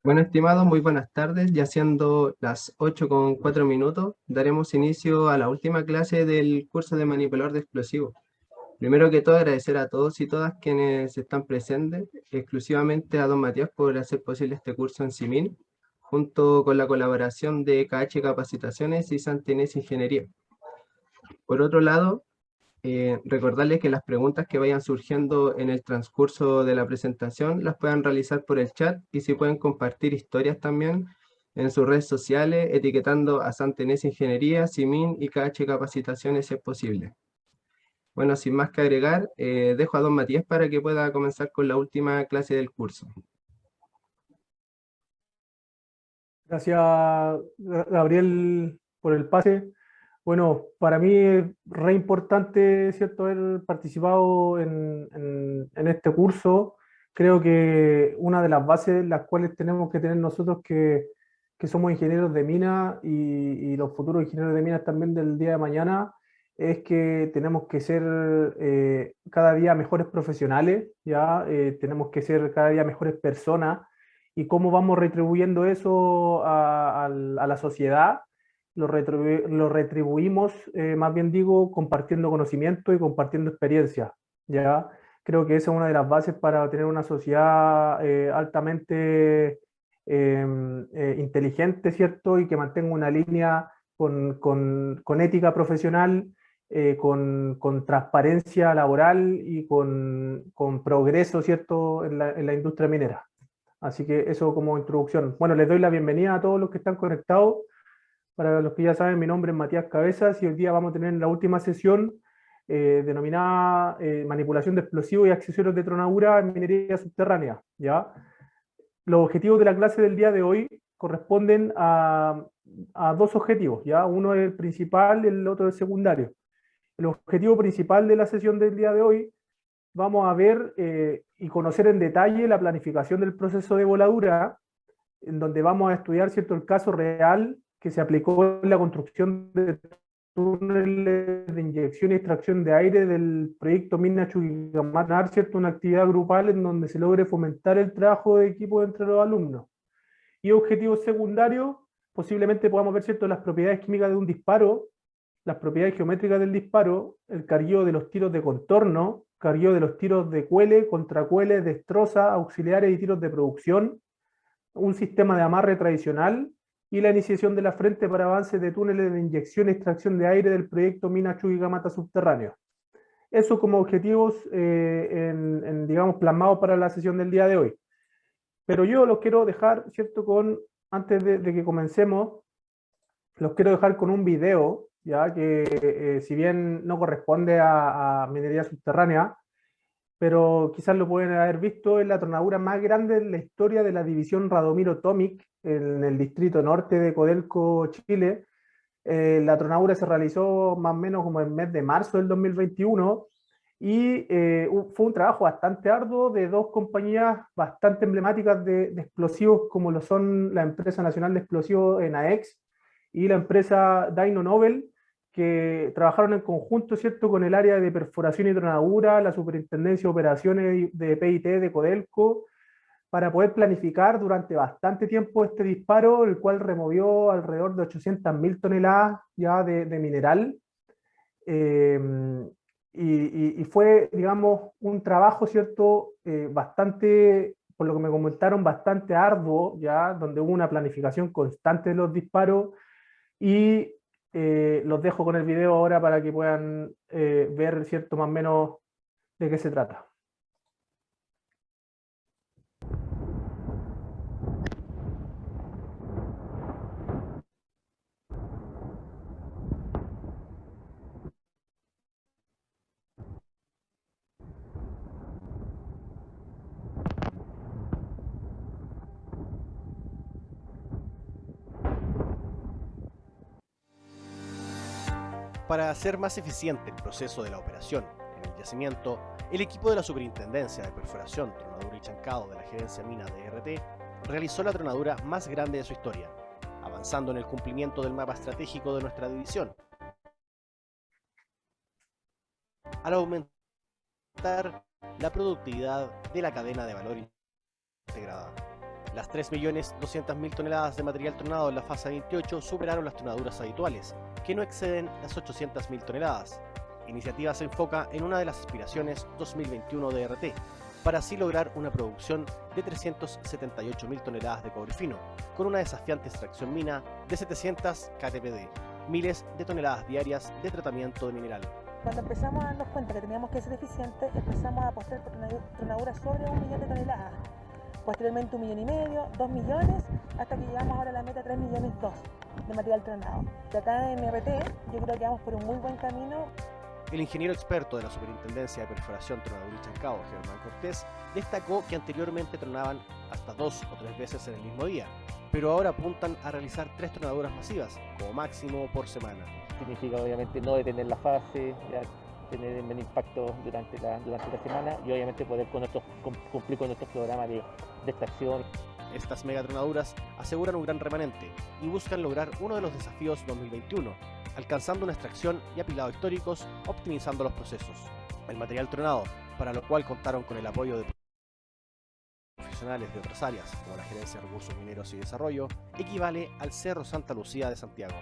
Bueno, estimados, muy buenas tardes. Ya siendo las 8:04, daremos inicio a la última clase del curso de manipulador de explosivos. Primero que todo, agradecer a todos y todas quienes están presentes, exclusivamente a don Matías por hacer posible este curso en Simin, junto con la colaboración de KH Capacitaciones y Santa Inés Ingeniería. Por otro lado, recordarles que las preguntas que vayan surgiendo en el transcurso de la presentación las puedan realizar por el chat y si pueden compartir historias también en sus redes sociales, etiquetando a Santa Inés Ingeniería, Simin y KH Capacitaciones si es posible. Bueno, sin más que agregar, dejo a don Matías para que pueda comenzar con la última clase del curso. Gracias, Gabriel, por el pase. Bueno, para mí es re importante, ¿cierto?, haber participado en este curso. Creo que una de las bases las cuales tenemos que tener nosotros que somos ingenieros de mina y los futuros ingenieros de minas también del día de mañana es que tenemos que ser cada día mejores profesionales, ¿ya? Tenemos que ser cada día mejores personas y cómo vamos retribuyendo eso a la sociedad. Lo retribuimos, más bien digo, compartiendo conocimiento y compartiendo experiencia, ¿ya? Creo que esa es una de las bases para tener una sociedad altamente inteligente, ¿cierto? Y que mantenga una línea con ética profesional, con transparencia laboral y con progreso, ¿cierto?, en la industria minera. Así que eso como introducción. Bueno, les doy la bienvenida a todos los que están conectados. Para los que ya saben, mi nombre es Matías Cabezas y hoy día vamos a tener la última sesión denominada manipulación de explosivos y accesorios de tronadura en minería subterránea, ¿ya? Los objetivos de la clase del día de hoy corresponden a dos objetivos, ¿ya? Uno es el principal y el otro es el secundario. El objetivo principal de la sesión del día de hoy, vamos a ver y conocer en detalle la planificación del proceso de voladura, en donde vamos a estudiar, ¿cierto?, el caso real que se aplicó en la construcción de túneles de inyección y extracción de aire del proyecto Mina Chuquicamata, ¿cierto?, una actividad grupal en donde se logre fomentar el trabajo de equipo entre los alumnos. Y objetivos secundarios, posiblemente podamos ver, ¿cierto?, las propiedades químicas de un disparo, las propiedades geométricas del disparo, el cargueo de los tiros de contorno, cargueo de los tiros de cuele, contracuele, destroza, auxiliares y tiros de producción, un sistema de amarre tradicional y la iniciación de la frente para avances de túneles de inyección y extracción de aire del proyecto Mina Chuquicamata subterráneo. Eso como objetivos, digamos, plasmados para la sesión del día de hoy. Pero yo los quiero dejar, ¿cierto?, antes de que comencemos, los quiero dejar con un video, ya que si bien no corresponde a minería subterránea, pero quizás lo pueden haber visto, es la tronadura más grande en la historia de la división Radomiro Tomic en el distrito norte de Codelco, Chile. La tronadura se realizó más o menos como el mes de marzo del 2021 y fue un trabajo bastante arduo de dos compañías bastante emblemáticas de explosivos como lo son la Empresa Nacional de Explosivos ENAEX y la empresa Dyno Nobel, que trabajaron en conjunto, ¿cierto?, con el área de perforación y tronadura, la Superintendencia de Operaciones de PIT de Codelco, para poder planificar durante bastante tiempo este disparo, el cual removió alrededor de 800.000 toneladas ya de mineral. Eh, y fue, digamos, un trabajo, ¿cierto?, bastante, por lo que me comentaron, bastante arduo, ya, donde hubo una planificación constante de los disparos y los dejo con el video ahora para que puedan ver, ¿cierto?, más o menos de qué se trata. Para hacer más eficiente el proceso de la operación en el yacimiento, el equipo de la Superintendencia de Perforación, Tronadura y Chancado de la Gerencia Mina de RT realizó la tronadura más grande de su historia, avanzando en el cumplimiento del mapa estratégico de nuestra división. Al aumentar la productividad de la cadena de valor integrada, Las 3.200.000 toneladas de material tronado en la fase 28 superaron las tronaduras habituales, que no exceden las 800.000 toneladas. La iniciativa se enfoca en una de las aspiraciones 2021 de RT, para así lograr una producción de 378.000 toneladas de cobre fino, con una desafiante extracción mina de 700 ktpd, miles de toneladas diarias de tratamiento de mineral. Cuando empezamos a darnos cuenta que teníamos que ser eficientes, empezamos a apostar por tronaduras sobre 1 millón de toneladas. Posteriormente 1,5 millones, 2 millones, hasta que llegamos ahora a la meta 3,2 millones de material tronado. De acá en RT, yo creo que vamos por un muy buen camino. El ingeniero experto de la Superintendencia de Perforación, Tronadura y Chancado, Germán Cortés, destacó que anteriormente tronaban hasta 2 o 3 veces en el mismo día, pero ahora apuntan a realizar 3 tronaduras masivas, como máximo por semana. Significa obviamente no detener la fase, ya tener el menor impacto durante la semana y obviamente poder cumplir con nuestros programas de extracción. Estas megatronaduras aseguran un gran remanente y buscan lograr uno de los desafíos 2021, alcanzando una extracción y apilado históricos, optimizando los procesos. El material tronado, para lo cual contaron con el apoyo de profesionales de otras áreas, como la Gerencia de Recursos Mineros y Desarrollo, equivale al Cerro Santa Lucía de Santiago.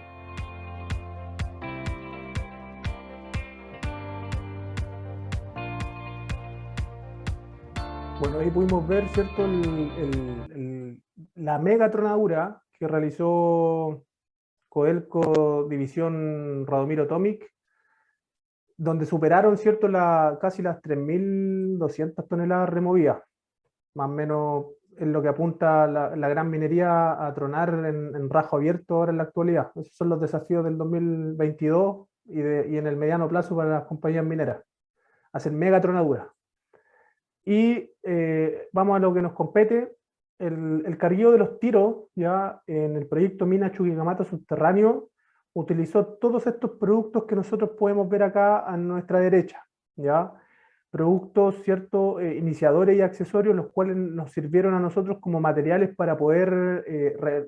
Bueno, ahí pudimos ver, ¿cierto?, la mega tronadura que realizó Codelco División Radomiro Tomic, donde superaron, ¿cierto?, casi las 3.200 toneladas removidas. Más o menos es lo que apunta la gran minería a tronar en rajo abierto ahora en la actualidad. Esos son los desafíos del 2022 y en el mediano plazo para las compañías mineras. Hacer mega tronadura. Y vamos a lo que nos compete. El carguillo de los tiros, ya en el proyecto Mina Chuquicamata Subterráneo, utilizó todos estos productos que nosotros podemos ver acá a nuestra derecha, ¿ya? Productos, ¿cierto?, iniciadores y accesorios, los cuales nos sirvieron a nosotros como materiales para poder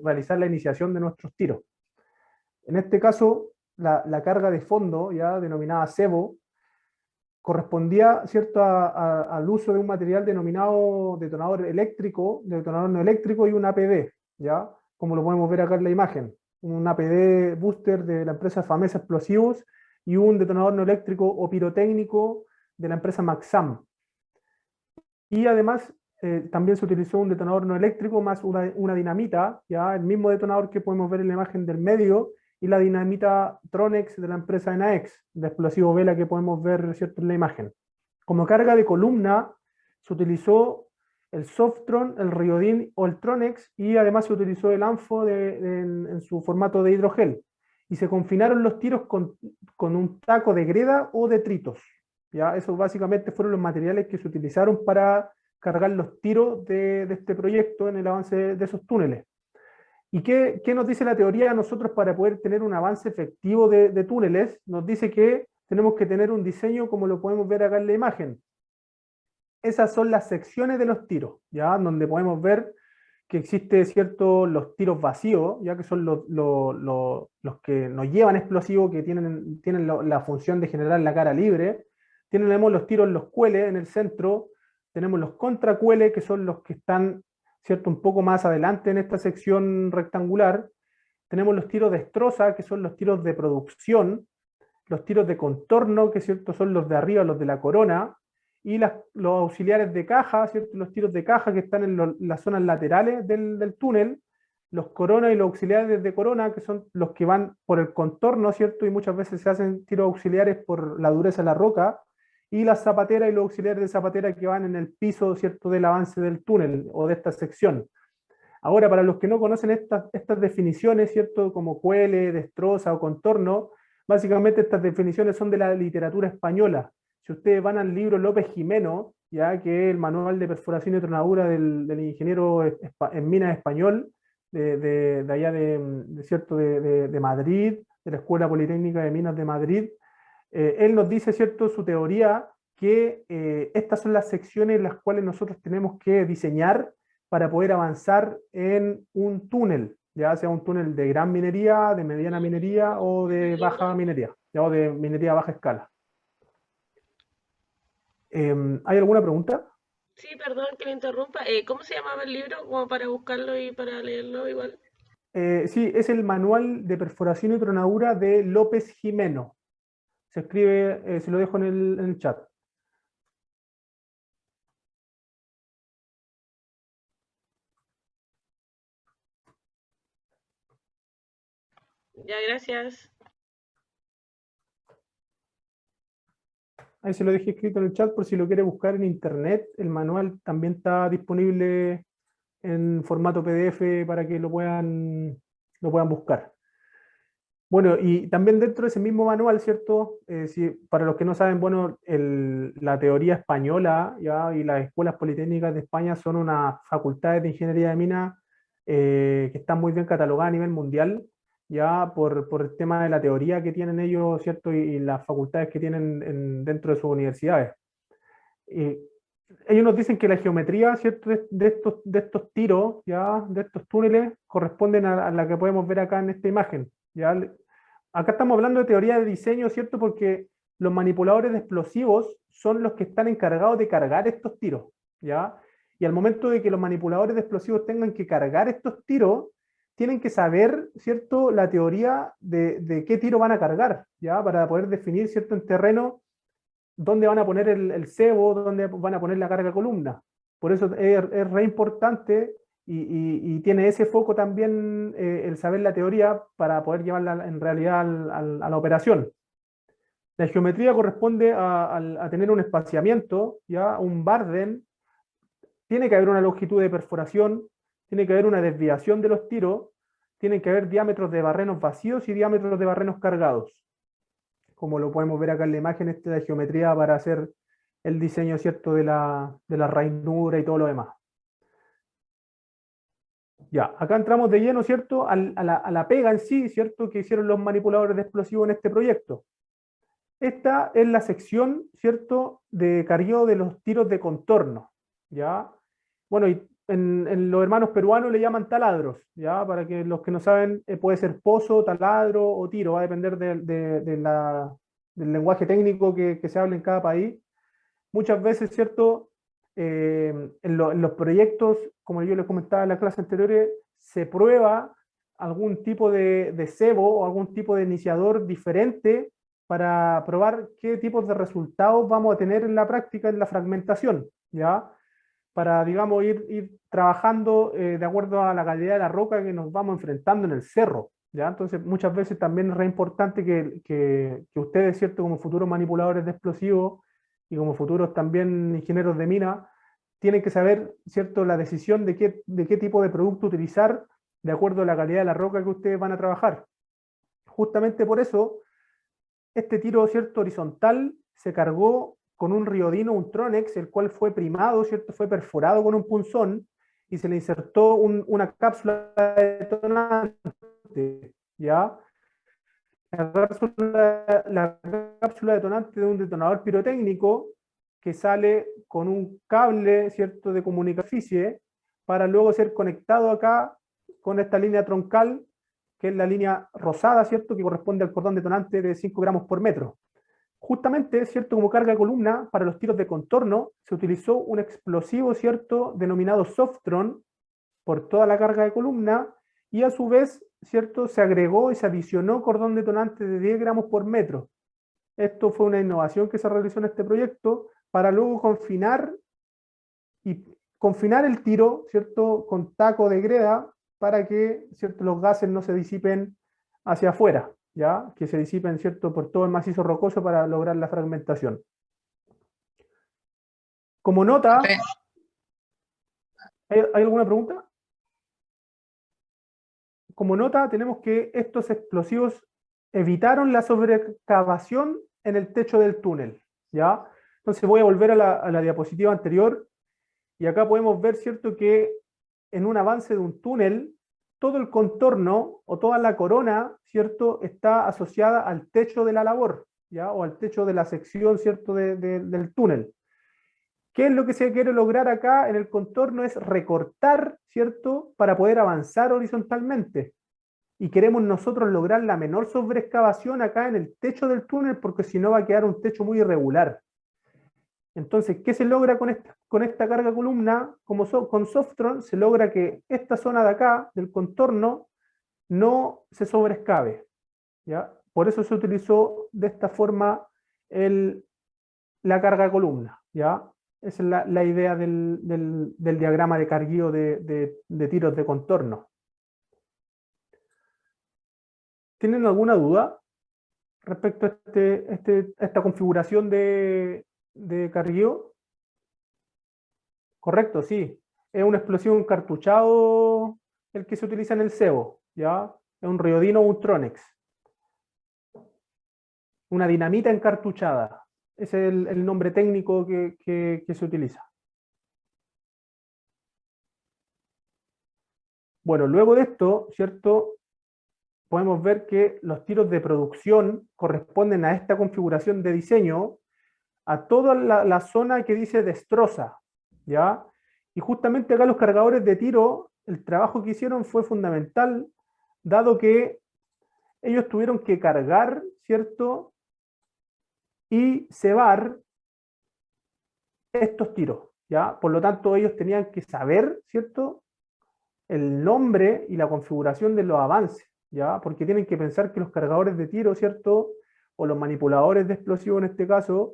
realizar la iniciación de nuestros tiros. En este caso, la carga de fondo, ya denominada cebo, correspondía, ¿cierto?, al uso de un material denominado detonador no eléctrico y un APD, ¿ya? Como lo podemos ver acá en la imagen. Un APD booster de la empresa Famesa Explosivos y un detonador no eléctrico o pirotécnico de la empresa Maxam. Y además también se utilizó un detonador no eléctrico más una dinamita, ¿ya? El mismo detonador que podemos ver en la imagen del medio, y la dinamita Tronex de la empresa Enaex, de explosivo vela que podemos ver, ¿cierto?, en la imagen. Como carga de columna se utilizó el Softron, el Riodin o el Tronex, y además se utilizó el ANFO en su formato de hidrogel. Y se confinaron los tiros con un taco de greda o detritos. ¿Ya? Esos básicamente fueron los materiales que se utilizaron para cargar los tiros de este proyecto en el avance de esos túneles. ¿Y qué nos dice la teoría a nosotros para poder tener un avance efectivo de túneles? Nos dice que tenemos que tener un diseño como lo podemos ver acá en la imagen. Esas son las secciones de los tiros, ¿ya? Donde podemos ver que existe, ¿cierto?, los tiros vacíos, ya que son los que nos llevan explosivos, que tienen la función de generar la cara libre. Tenemos los tiros, los cueles en el centro. Tenemos los contracueles, que son los que están, ¿cierto?, un poco más adelante en esta sección rectangular. Tenemos los tiros de destroza, que son los tiros de producción, los tiros de contorno, que, ¿cierto?, son los de arriba, los de la corona, y los auxiliares de caja, ¿cierto?, los tiros de caja que están en las zonas laterales del túnel, los corona y los auxiliares de corona, que son los que van por el contorno, ¿cierto?, y muchas veces se hacen tiros auxiliares por la dureza de la roca, y las zapateras y los auxiliares de zapatera que van en el piso, ¿cierto?, del avance del túnel o de esta sección. Ahora, para los que no conocen estas definiciones, ¿cierto?, como cuele, destroza o contorno, básicamente estas definiciones son de la literatura española. Si ustedes van al libro López Jimeno, ya que es el manual de perforación y tronadura del ingeniero en minas español, de allá de Madrid, de la Escuela Politécnica de Minas de Madrid, él nos dice, ¿cierto?, su teoría, que estas son las secciones en las cuales nosotros tenemos que diseñar para poder avanzar en un túnel, ya sea un túnel de gran minería, de mediana minería o de baja minería, ya, o de minería a baja escala. ¿Hay alguna pregunta? Sí, perdón que le interrumpa. ¿Cómo se llamaba el libro? Como para buscarlo y para leerlo igual. Sí, es el Manual de Perforación y Tronadura de López Jimeno. Se escribe, se lo dejo en el chat. Ya, gracias. Ahí se lo dejé escrito en el chat por si lo quiere buscar en internet. El manual también está disponible en formato PDF para que lo puedan buscar. Bueno, y también dentro de ese mismo manual, ¿cierto? Para los que no saben, bueno, la teoría española, ¿ya? Y las escuelas politécnicas de España son unas facultades de ingeniería de minas que están muy bien catalogadas a nivel mundial, ya por el tema de la teoría que tienen ellos, ¿cierto? Y las facultades que tienen dentro de sus universidades. Y ellos nos dicen que la geometría, ¿cierto? De estos tiros, ¿ya? De estos túneles, corresponden a la que podemos ver acá en esta imagen, ¿ya? Acá estamos hablando de teoría de diseño, ¿cierto? Porque los manipuladores de explosivos son los que están encargados de cargar estos tiros, ¿ya? Y al momento de que los manipuladores de explosivos tengan que cargar estos tiros, tienen que saber, ¿cierto?, la teoría de qué tiro van a cargar, ¿ya? Para poder definir, ¿cierto?, en terreno dónde van a poner el cebo, dónde van a poner la carga columna. Por eso es re importante y tiene ese foco también el saber la teoría para poder llevarla en realidad a la operación. La geometría corresponde a tener un espaciamiento, ¿ya? Un Barden, tiene que haber una longitud de perforación, tiene que haber una desviación de los tiros, tienen que haber diámetros de barrenos vacíos y diámetros de barrenos cargados. Como lo podemos ver acá en la imagen, esta es la geometría para hacer el diseño, ¿cierto?, de la ranura y todo lo demás. Ya, acá entramos de lleno, ¿cierto?, a la pega en sí, ¿cierto?, que hicieron los manipuladores de explosivos en este proyecto. Esta es la sección, ¿cierto?, de cargueo de los tiros de contorno, ¿ya? Bueno, y en los hermanos peruanos le llaman taladros, ¿ya? Para que los que no saben, puede ser pozo, taladro o tiro, va a depender del lenguaje técnico que se hable en cada país. Muchas veces, ¿cierto? En los proyectos, como yo les comentaba en la clase anterior, se prueba algún tipo de cebo o algún tipo de iniciador diferente para probar qué tipos de resultados vamos a tener en la práctica en la fragmentación, ¿ya? Para, digamos, ir trabajando de acuerdo a la calidad de la roca que nos vamos enfrentando en el cerro, ¿ya? Entonces, muchas veces también es re importante que ustedes, ¿cierto?, como futuros manipuladores de explosivos y como futuros también ingenieros de mina, tienen que saber, ¿cierto?, la decisión de qué tipo de producto utilizar de acuerdo a la calidad de la roca que ustedes van a trabajar. Justamente por eso, este tiro, ¿cierto?, horizontal se cargó con un riodino, un Tronex, el cual fue primado, ¿cierto?, fue perforado con un punzón y se le insertó una cápsula detonante, ¿ya? La cápsula detonante de un detonador pirotécnico que sale con un cable, ¿cierto?, de comunicación para luego ser conectado acá con esta línea troncal, que es la línea rosada, ¿cierto?, que corresponde al cordón detonante de 5 gramos por metro. Justamente, ¿cierto?, como carga de columna, para los tiros de contorno, se utilizó un explosivo, ¿cierto?, denominado Softron, por toda la carga de columna, y a su vez, ¿cierto?, se agregó y se adicionó cordón detonante de 10 gramos por metro. Esto fue una innovación que se realizó en este proyecto para luego confinar el tiro, ¿cierto?, con taco de greda para que, ¿cierto?, los gases no se disipen hacia afuera, ¿ya? Que se disipen, ¿cierto?, por todo el macizo rocoso para lograr la fragmentación. Como nota, ¿hay alguna pregunta? Como nota, tenemos que estos explosivos evitaron la sobrecavación en el techo del túnel, ¿ya? Entonces voy a volver a la diapositiva anterior y acá podemos ver, ¿cierto?, que en un avance de un túnel, todo el contorno o toda la corona, ¿cierto?, está asociada al techo de la labor, ¿ya? O al techo de la sección, ¿cierto?, del túnel. ¿Qué es lo que se quiere lograr acá en el contorno? Es recortar, ¿cierto?, para poder avanzar horizontalmente. Y queremos nosotros lograr la menor sobreexcavación acá en el techo del túnel, porque si no va a quedar un techo muy irregular. Entonces, ¿qué se logra con esta carga columna? Con Softron se logra que esta zona de acá, del contorno, no se sobrescave, ¿ya? Por eso se utilizó de esta forma la carga columna, ¿ya? Esa es la idea del diagrama de carguío de tiros de contorno. ¿Tienen alguna duda respecto a esta configuración de carguío? Correcto, sí. Es un explosivo encartuchado el que se utiliza en el cebo, ¿ya? Es un Riodino o un Tronex. Una dinamita encartuchada. Ese es el nombre técnico que se utiliza. Bueno, luego de esto, ¿cierto? Podemos ver que los tiros de producción corresponden a esta configuración de diseño, a toda la zona que dice destroza, ¿ya? Y justamente acá los cargadores de tiro, el trabajo que hicieron fue fundamental, dado que ellos tuvieron que cargar, ¿cierto? Y cebar estos tiros, ¿ya? Por lo tanto, ellos tenían que saber, ¿cierto? El nombre y la configuración de los avances, ¿ya? Porque tienen que pensar que los cargadores de tiro, ¿cierto? O los manipuladores de explosivos en este caso,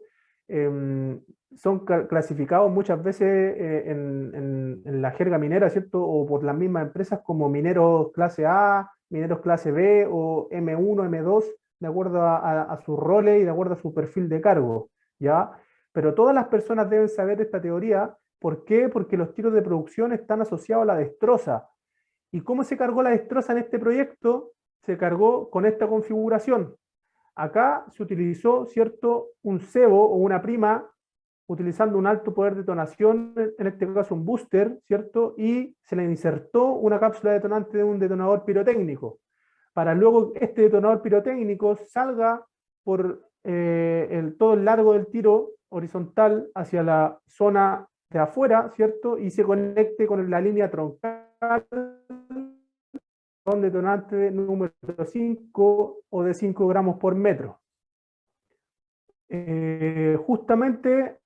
son clasificados muchas veces en la jerga minera, ¿cierto? O por las mismas empresas como mineros clase A, mineros clase B o M1, M2, de acuerdo a sus roles y de acuerdo a su perfil de cargo, ¿ya? Pero todas las personas deben saber esta teoría. ¿Por qué? Porque los tiros de producción están asociados a la destroza. ¿Y cómo se cargó la destroza en este proyecto? Se cargó con esta configuración. Acá se utilizó, ¿cierto?, un cebo o una prima, utilizando un alto poder de detonación, en este caso un booster, ¿cierto? Y se le insertó una cápsula detonante de un detonador pirotécnico, para luego este detonador pirotécnico salga por todo el largo del tiro horizontal hacia la zona de afuera, ¿cierto? Y se conecte con la línea troncal con detonante número 5 o de 5 gramos por metro. Justamente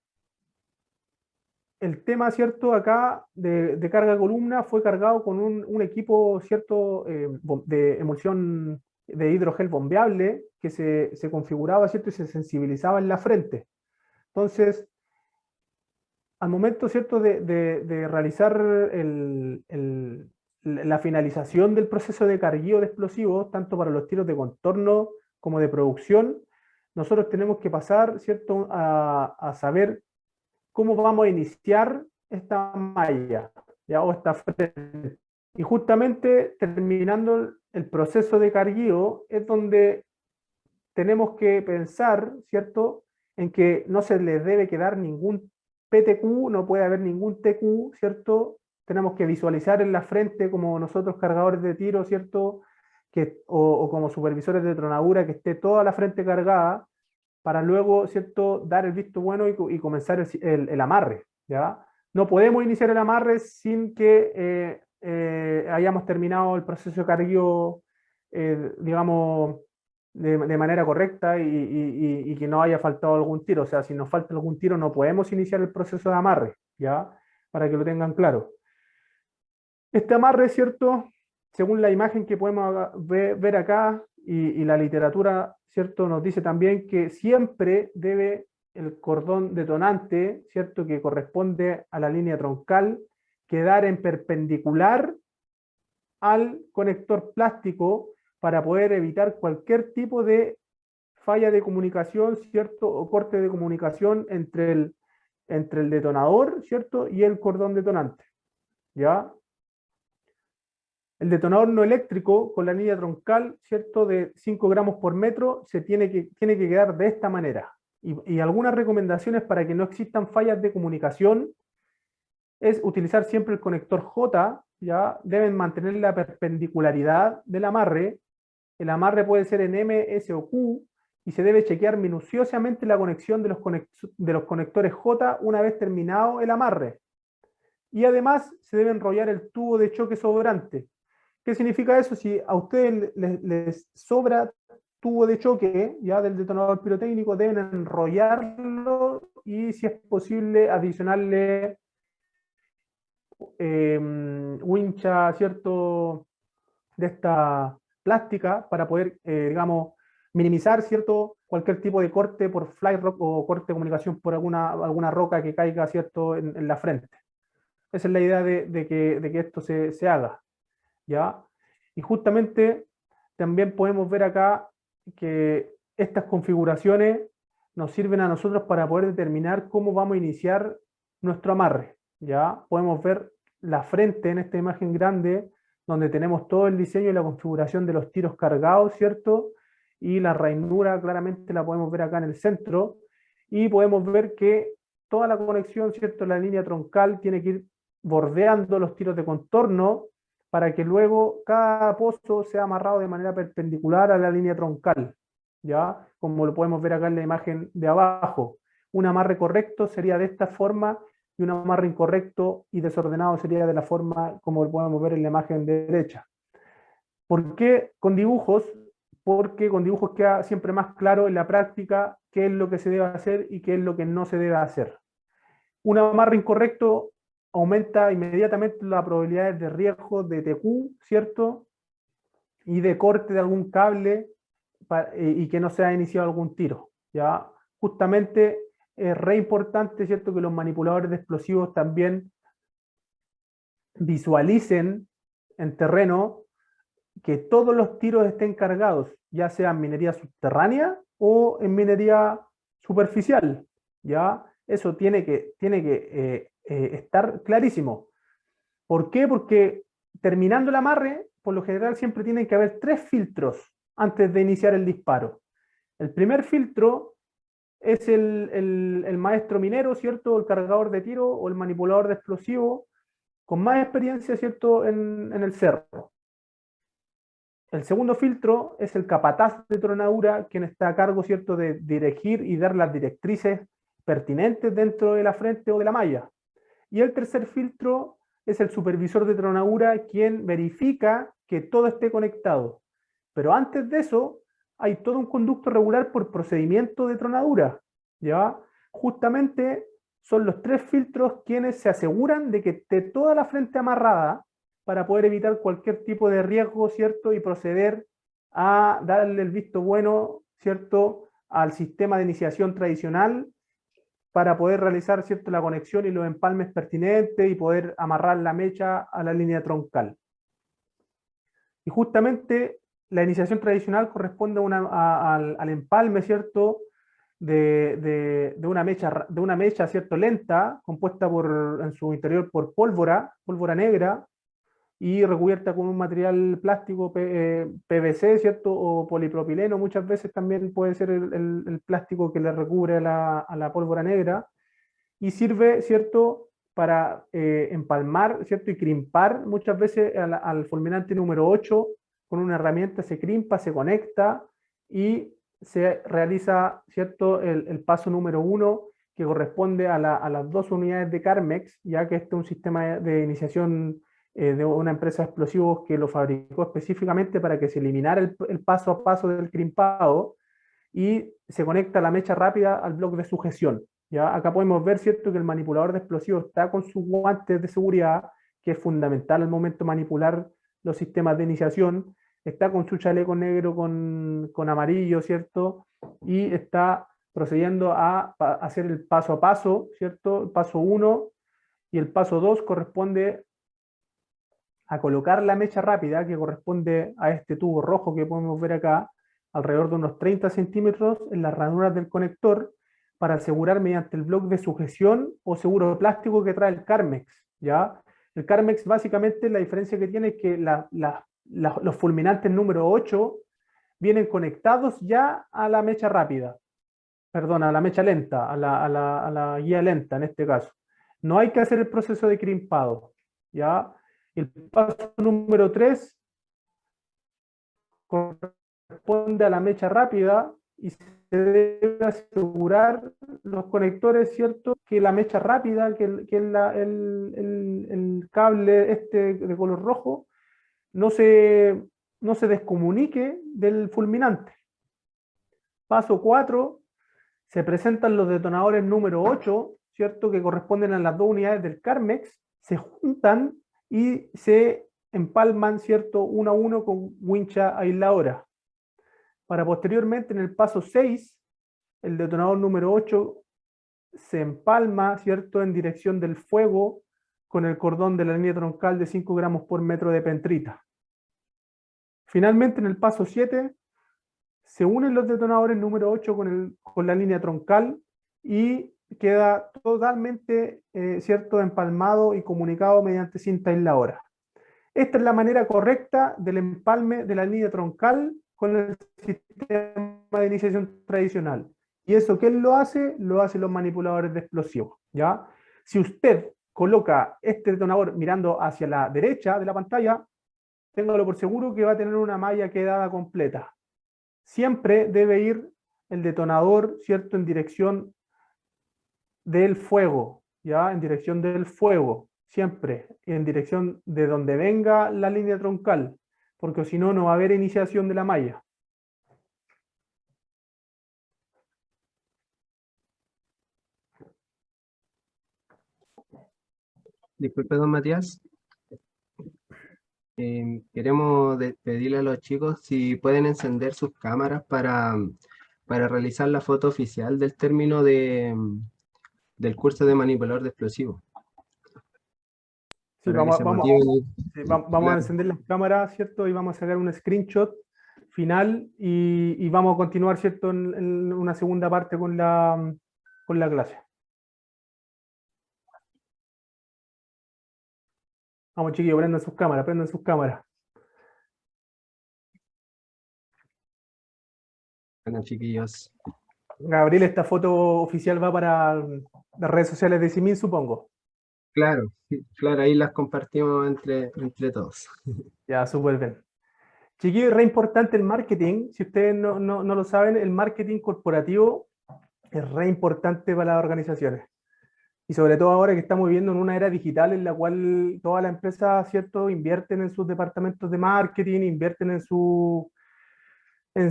el tema, ¿cierto?, acá de carga columna fue cargado con un equipo, ¿cierto?, de emulsión de hidrogel bombeable que se configuraba, ¿cierto?, y se sensibilizaba en la frente. Entonces, al momento, ¿cierto?, de realizar la finalización del proceso de carguío de explosivos, tanto para los tiros de contorno como de producción, nosotros tenemos que pasar, ¿cierto?, a saber cómo vamos a iniciar esta malla, ¿ya? O esta frente. Y justamente terminando el proceso de carguío es donde tenemos que pensar, ¿cierto?, en que no se le debe quedar ningún PTQ, no puede haber ningún TQ, ¿cierto? Tenemos que visualizar en la frente como nosotros cargadores de tiro, ¿cierto? O como supervisores de tronadura, que esté toda la frente cargada, para luego, ¿cierto?, dar el visto bueno y comenzar el amarre, ¿ya? No podemos iniciar el amarre sin que hayamos terminado el proceso de carguío, digamos, de manera correcta y que no haya faltado algún tiro. O sea, si nos falta algún tiro no podemos iniciar el proceso de amarre, ¿ya? Para que lo tengan claro. Este amarre, ¿cierto?, según la imagen que podemos ver acá y la literatura, ¿cierto?, nos dice también que siempre debe el cordón detonante, ¿cierto?, que corresponde a la línea troncal, quedar en perpendicular al conector plástico para poder evitar cualquier tipo de falla de comunicación, ¿cierto?, o corte de comunicación entre el detonador, ¿cierto?, y el cordón detonante, ¿ya? El detonador no eléctrico con la línea troncal, ¿cierto?, de 5 gramos por metro, tiene que quedar de esta manera. Y algunas recomendaciones para que no existan fallas de comunicación es utilizar siempre el conector J, ¿ya? Deben mantener la perpendicularidad del amarre. El amarre puede ser en M, S o Q, y se debe chequear minuciosamente la conexión de los conectores J una vez terminado el amarre. Y además se debe enrollar el tubo de choque sobrante. ¿Qué significa eso? Si a ustedes les sobra tubo de choque ya del detonador pirotécnico, deben enrollarlo y, si es posible, adicionarle wincha, ¿cierto?, de esta plástica para poder, digamos, minimizar, ¿cierto?, cualquier tipo de corte por fly rock o corte de comunicación por alguna roca que caiga, ¿cierto?, en la frente. Esa es la idea de que esto se haga, ¿ya? Y justamente también podemos ver acá que estas configuraciones nos sirven a nosotros para poder determinar cómo vamos a iniciar nuestro amarre, ¿ya? Podemos ver la frente en esta imagen grande, donde tenemos todo el diseño y la configuración de los tiros cargados, ¿cierto? Y la ranura claramente la podemos ver acá en el centro, y podemos ver que toda la conexión, ¿cierto?, la línea troncal tiene que ir bordeando los tiros de contorno para que luego cada pozo sea amarrado de manera perpendicular a la línea troncal, ¿ya? Como lo podemos ver acá en la imagen de abajo. Un amarre correcto sería de esta forma, y un amarre incorrecto y desordenado sería de la forma como lo podemos ver en la imagen derecha. ¿Por qué con dibujos? Porque con dibujos queda siempre más claro en la práctica qué es lo que se debe hacer y qué es lo que no se debe hacer. Un amarre incorrecto aumenta inmediatamente las probabilidades de riesgo de TQ, ¿cierto? Y de corte de algún cable y que no se haya iniciado algún tiro, ¿ya? Justamente es re importante, ¿cierto?, que los manipuladores de explosivos también visualicen en terreno que todos los tiros estén cargados, ya sea en minería subterránea o en minería superficial, ¿ya? Eso tiene que estar clarísimo. ¿Por qué? Porque terminando el amarre, por lo general siempre tienen que haber 3 filtros antes de iniciar el disparo. El primer filtro es el maestro minero, ¿cierto?, el cargador de tiro o el manipulador de explosivos con más experiencia, ¿cierto?, en el cerro. El segundo filtro es el capataz de tronadura, quien está a cargo, ¿cierto?, de dirigir y dar las directrices pertinentes dentro de la frente o de la malla. Y el tercer filtro es el supervisor de tronadura, quien verifica que todo esté conectado. Pero antes de eso, hay todo un conducto regular por procedimiento de tronadura, ¿ya? Justamente son los 3 filtros quienes se aseguran de que esté toda la frente amarrada para poder evitar cualquier tipo de riesgo, ¿cierto?, y proceder a darle el visto bueno, ¿cierto?, al sistema de iniciación tradicional para poder realizar, ¿cierto?, la conexión y los empalmes pertinentes y poder amarrar la mecha a la línea troncal. Y justamente la iniciación tradicional corresponde al empalme, ¿cierto?, de una mecha, ¿cierto?, lenta, compuesta en su interior por pólvora negra, y recubierta con un material plástico PVC, ¿cierto?, o polipropileno. Muchas veces también puede ser el plástico que le recubre a la pólvora negra, y sirve, ¿cierto?, para empalmar, ¿cierto?, y crimpar. Muchas veces al fulminante número 8, con una herramienta se crimpa, se conecta y se realiza, ¿cierto?, el paso número 1, que corresponde a las 2 unidades de Carmex, ya que este es un sistema de iniciación de una empresa de explosivos que lo fabricó específicamente para que se eliminara el paso a paso del crimpado, y se conecta la mecha rápida al bloque de sujeción. ¿Ya? Acá podemos ver, ¿cierto?, que el manipulador de explosivos está con sus guantes de seguridad, que es fundamental al momento de manipular los sistemas de iniciación, está con su chaleco negro con amarillo, ¿cierto?, y está procediendo a hacer el paso a paso, ¿cierto?, el paso 1, y el paso 2 corresponde a colocar la mecha rápida, que corresponde a este tubo rojo que podemos ver acá, alrededor de unos 30 centímetros en las ranuras del conector, para asegurar mediante el bloque de sujeción o seguro plástico que trae el Carmex, ¿ya? El Carmex, básicamente, la diferencia que tiene es que los fulminantes número 8 vienen conectados ya a la mecha rápida, perdón, a la mecha lenta, a la guía lenta en este caso. No hay que hacer el proceso de crimpado, ¿ya? El paso número 3 corresponde a la mecha rápida, y se debe asegurar los conectores, ¿cierto?, que la mecha rápida, que el cable este de color rojo, no se descomunique del fulminante, Paso 4, se presentan los detonadores número 8, ¿cierto? Que corresponden a las dos unidades del CARMEX, se juntan y se empalman, ¿cierto? Uno a uno con wincha aisladora. Para posteriormente, en el paso 6, el detonador número 8 se empalma, ¿cierto? En dirección del fuego con el cordón de la línea troncal de 5 gramos por metro de pentrita. Finalmente, en el paso 7, se unen los detonadores número 8 con la línea troncal y queda totalmente, ¿cierto?, empalmado y comunicado mediante cinta aisladora. Esta es la manera correcta del empalme de la línea troncal con el sistema de iniciación tradicional. ¿Y eso quién lo hace? Lo hacen los manipuladores de explosivos, ¿ya? Si usted coloca este detonador mirando hacia la derecha de la pantalla, téngalo por seguro que va a tener una malla quedada completa. Siempre debe ir el detonador, ¿cierto?, en dirección del fuego, ¿ya? En dirección del fuego, siempre, en dirección de donde venga la línea troncal, porque si no, no va a haber iniciación de la malla. Disculpe, don Matías. Queremos pedirle a los chicos si pueden encender sus cámaras para realizar la foto oficial del término del curso de manipulador de explosivos. Sí, Para que se vamos motiven. a Claro. encender las cámaras, ¿cierto? Y vamos a sacar un screenshot final y vamos a continuar, ¿cierto?, en una segunda parte con la clase. Vamos, chiquillos, prendan sus cámaras, prendan sus cámaras. Bueno, chiquillos. Gabriel, esta foto oficial va para las redes sociales de Simin, supongo. Claro, claro, ahí las compartimos entre todos. Ya, súper bien. Chiquillos, es re importante el marketing. Si ustedes no lo saben, el marketing corporativo es re importante para las organizaciones. Y sobre todo ahora que estamos viviendo en una era digital en la cual todas las empresas, ¿cierto?, invierten en sus departamentos de marketing, invierten en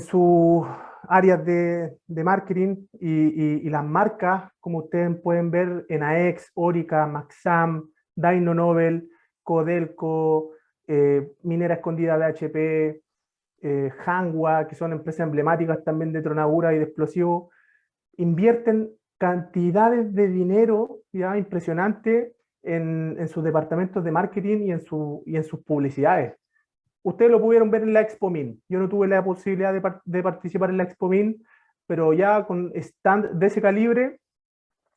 sus áreas de marketing y las marcas, como ustedes pueden ver, Enaex, Orica, Maxam, Dyno Nobel, Codelco, Minera Escondida BHP, Hanwha, que son empresas emblemáticas también de tronadura y de explosivos, invierten cantidades de dinero ya impresionantes en sus departamentos de marketing y en sus publicidades. Ustedes lo pudieron ver en la ExpoMin. Yo no tuve la posibilidad de participar en la ExpoMin, pero ya con stand de ese calibre,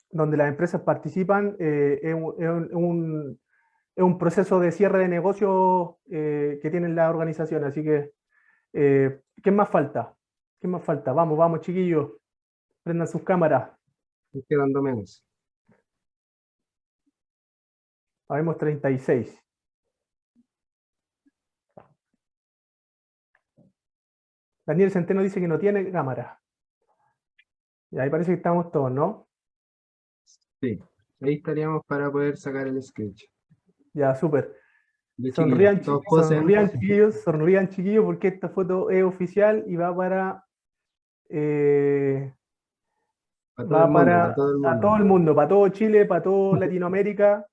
donde las empresas participan, es un proceso de cierre de negocios que tienen las organizaciones. Así que, ¿qué más falta? ¿Qué más falta? Vamos, chiquillos. Prendan sus cámaras. Estoy quedando menos. Habemos 36. Daniel Centeno dice que no tiene cámara. Y ahí parece que estamos todos, ¿no? Sí, ahí estaríamos para poder sacar el sketch. Ya, súper. De Sonrían, chiquillos, todos posen. sonrían, chiquillos, porque esta foto es oficial y va para... Para todo el mundo, a todo el mundo, para todo Chile, para toda Latinoamérica.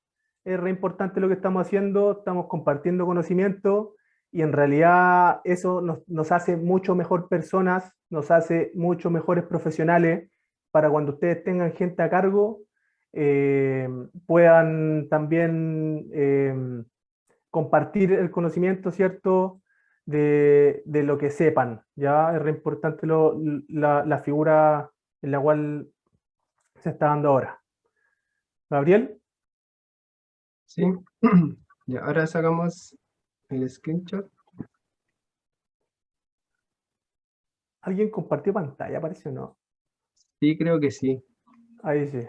Es re importante lo que estamos haciendo, estamos compartiendo conocimiento y en realidad eso nos hace mucho mejor personas, nos hace mucho mejores profesionales para cuando ustedes tengan gente a cargo, puedan también compartir el conocimiento, ¿cierto?, de lo que sepan. Ya es re importante la figura en la cual se está dando ahora. Gabriel. Sí. Ya, ahora sacamos el screenshot. ¿Alguien compartió pantalla, parece o no? Sí, creo que sí. Ahí sí.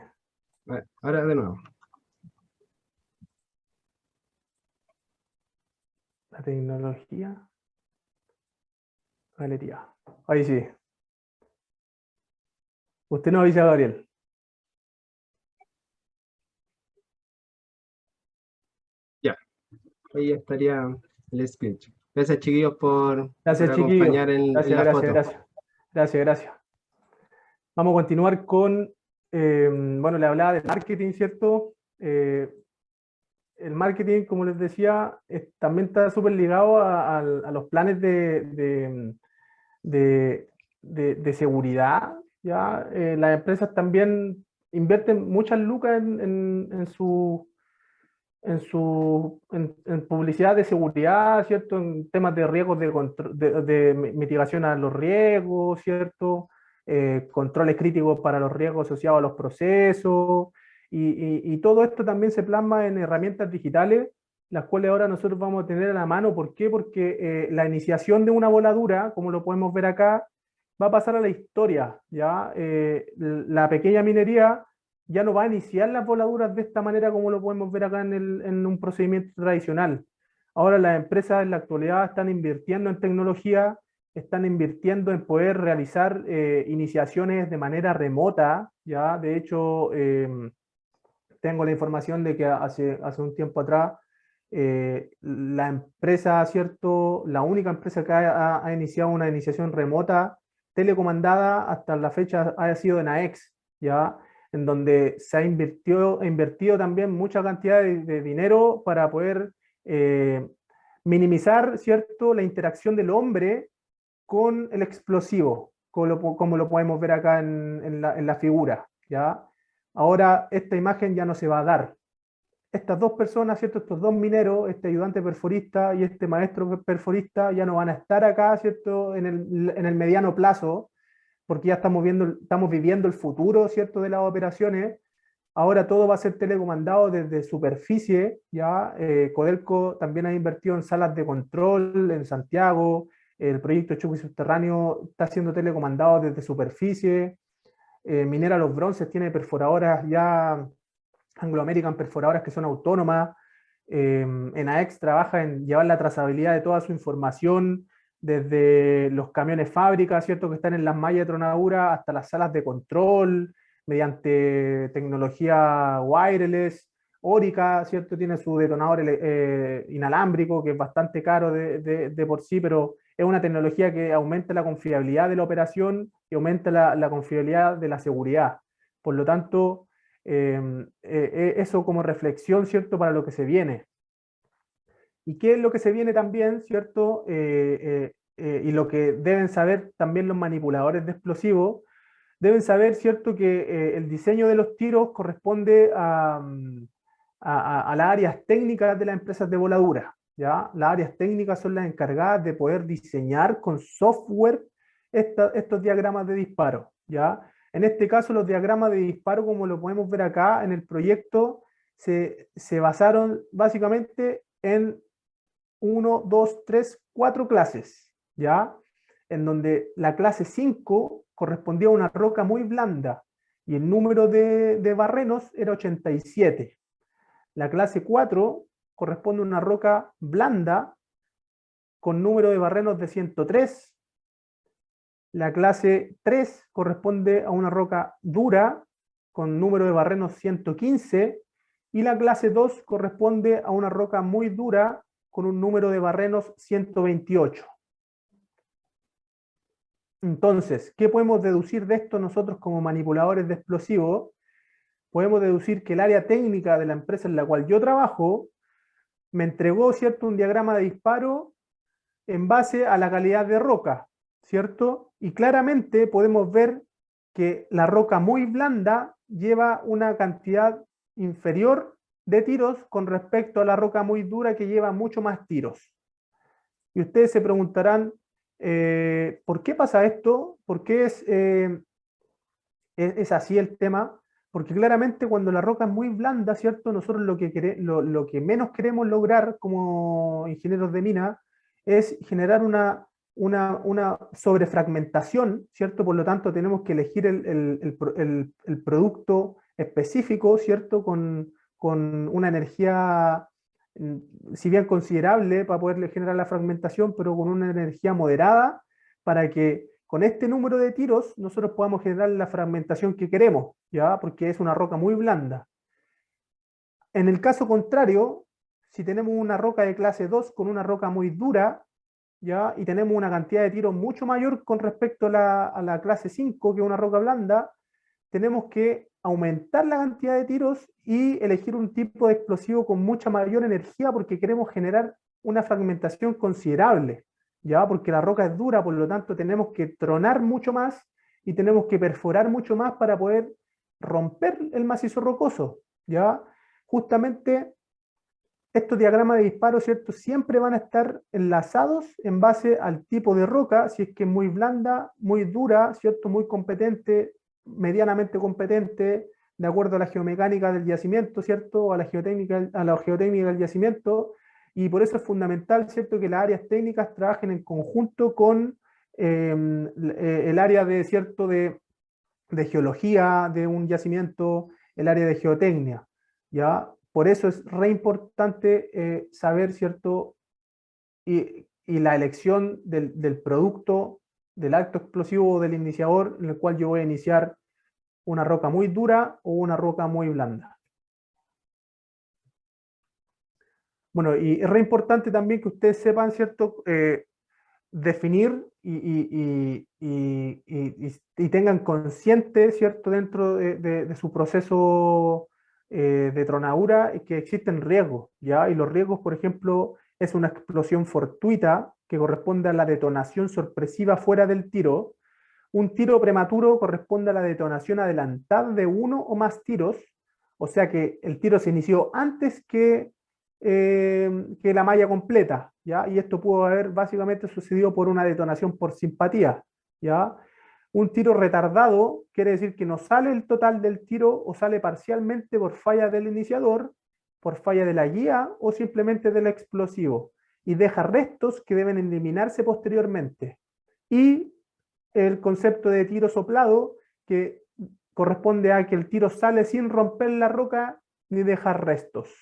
Vale, ahora de nuevo. La tecnología. Galería. Ahí sí. Usted no avisa a Gabriel. Ahí estaría el screenshot. Gracias, chiquillos, por Gracias, chiquillos. acompañar en la foto. Gracias. Vamos a continuar con, bueno, le hablaba de marketing, ¿cierto? El marketing, como les decía, también está súper ligado a los planes de seguridad, ¿ya? Las empresas también invierten muchas lucas en publicidad de seguridad, ¿cierto? En temas de riesgos de mitigación a los riesgos, ¿cierto? Controles críticos para los riesgos asociados a los procesos, y todo esto también se plasma en herramientas digitales, las cuales ahora nosotros vamos a tener a la mano. ¿Por qué? Porque la iniciación de una voladura, como lo podemos ver acá, va a pasar a la historia, ¿ya? La pequeña minería ya no va a iniciar las voladuras de esta manera como lo podemos ver acá en un procedimiento tradicional. Ahora las empresas en la actualidad están invirtiendo en tecnología, están invirtiendo en poder realizar iniciaciones de manera remota, ¿ya? De hecho, tengo la información de que hace un tiempo atrás, la empresa, ¿cierto? La única empresa que ha iniciado una iniciación remota telecomandada hasta la fecha ha sido Enaex, ¿ya? En donde se ha invertido también mucha cantidad de dinero para poder minimizar, ¿cierto?, la interacción del hombre con el explosivo, como lo podemos ver acá en la figura, ¿ya? Ahora esta imagen ya no se va a dar. Estas dos personas, ¿cierto?, estos dos mineros, este ayudante perforista y este maestro perforista, ya no van a estar acá, ¿cierto?, en el mediano plazo, porque ya estamos viviendo el futuro, ¿cierto?, de las operaciones. Ahora todo va a ser telecomandado desde superficie, ¿ya? Codelco también ha invertido en salas de control en Santiago, el proyecto Chuqui Subterráneo está siendo telecomandado desde superficie, Minera Los Bronces tiene perforadoras ya, Anglo American perforadoras que son autónomas, Enaex trabaja en llevar la trazabilidad de toda su información, desde los camiones fábrica, ¿cierto?, que están en las mallas de tronadura, hasta las salas de control, mediante tecnología wireless. Orica, ¿cierto?, tiene su detonador inalámbrico, que es bastante caro de por sí, pero es una tecnología que aumenta la confiabilidad de la operación y aumenta la confiabilidad de la seguridad. Por lo tanto, eso como reflexión, ¿cierto?, para lo que se viene. ¿Y qué es lo que se viene también, ¿cierto? Y lo que deben saber también los manipuladores de explosivos, deben saber, ¿cierto?, que el diseño de los tiros corresponde a las áreas técnicas de las empresas de voladura, ¿ya? Las áreas técnicas son las encargadas de poder diseñar con software estos diagramas de disparo, ¿ya? En este caso, los diagramas de disparo, como lo podemos ver acá en el proyecto, se basaron básicamente en 1, 2, 3, 4 clases, ¿ya? En donde la clase 5 correspondía a una roca muy blanda y el número de barrenos era 87. La clase 4 corresponde a una roca blanda con número de barrenos de 103. La clase 3 corresponde a una roca dura con número de barrenos 115. Y la clase 2 corresponde a una roca muy dura con un número de barrenos 128. Entonces, ¿qué podemos deducir de esto nosotros como manipuladores de explosivos? Podemos deducir que el área técnica de la empresa en la cual yo trabajo me entregó, ¿cierto?, un diagrama de disparo en base a la calidad de roca, ¿cierto? Y claramente podemos ver que la roca muy blanda lleva una cantidad inferior de tiros con respecto a la roca muy dura, que lleva mucho más tiros. Y ustedes se preguntarán, ¿por qué pasa esto? ¿Por qué es así el tema? Porque claramente cuando la roca es muy blanda, ¿cierto?, nosotros lo que menos queremos lograr como ingenieros de mina es generar una sobrefragmentación, ¿cierto? Por lo tanto, tenemos que elegir el producto específico, ¿cierto?, con una energía, si bien considerable, para poder generar la fragmentación, pero con una energía moderada, para que con este número de tiros nosotros podamos generar la fragmentación que queremos, ¿ya? Porque es una roca muy blanda. En el caso contrario, si tenemos una roca de clase 2 con una roca muy dura, ¿ya? Y tenemos una cantidad de tiros mucho mayor con respecto a la clase 5, que es una roca blanda, tenemos que aumentar la cantidad de tiros y elegir un tipo de explosivo con mucha mayor energía porque queremos generar una fragmentación considerable, ¿ya? Porque la roca es dura, por lo tanto tenemos que tronar mucho más y tenemos que perforar mucho más para poder romper el macizo rocoso, ¿ya? Justamente estos diagramas de disparo, ¿cierto? Siempre van a estar enlazados en base al tipo de roca, si es que es muy blanda, muy dura, ¿cierto? Muy competente, medianamente competente, de acuerdo a la geomecánica del yacimiento, ¿cierto? A la geotécnica del yacimiento, y por eso es fundamental, ¿cierto?, que las áreas técnicas trabajen en conjunto con el área de, ¿cierto?, de geología de un yacimiento, el área de geotecnia, ¿ya? Por eso es re importante saber, ¿cierto? Y la elección del producto, del acto explosivo o del iniciador, en el cual yo voy a iniciar una roca muy dura o una roca muy blanda. Bueno, y es re importante también que ustedes sepan, ¿cierto?, definir y tengan consciente, ¿cierto?, dentro de su proceso de tronadura, que existen riesgos, ¿ya? Y los riesgos, por ejemplo, es una explosión fortuita que corresponde a la detonación sorpresiva fuera del tiro. Un tiro prematuro corresponde a la detonación adelantada de uno o más tiros, o sea que el tiro se inició antes que la malla completa, ¿ya? Y esto pudo haber básicamente sucedido por una detonación por simpatía, ¿ya? Un tiro retardado quiere decir que no sale el total del tiro o sale parcialmente por falla del iniciador, por falla de la guía o simplemente del explosivo, y deja restos que deben eliminarse posteriormente. Y el concepto de tiro soplado, que corresponde a que el tiro sale sin romper la roca ni dejar restos.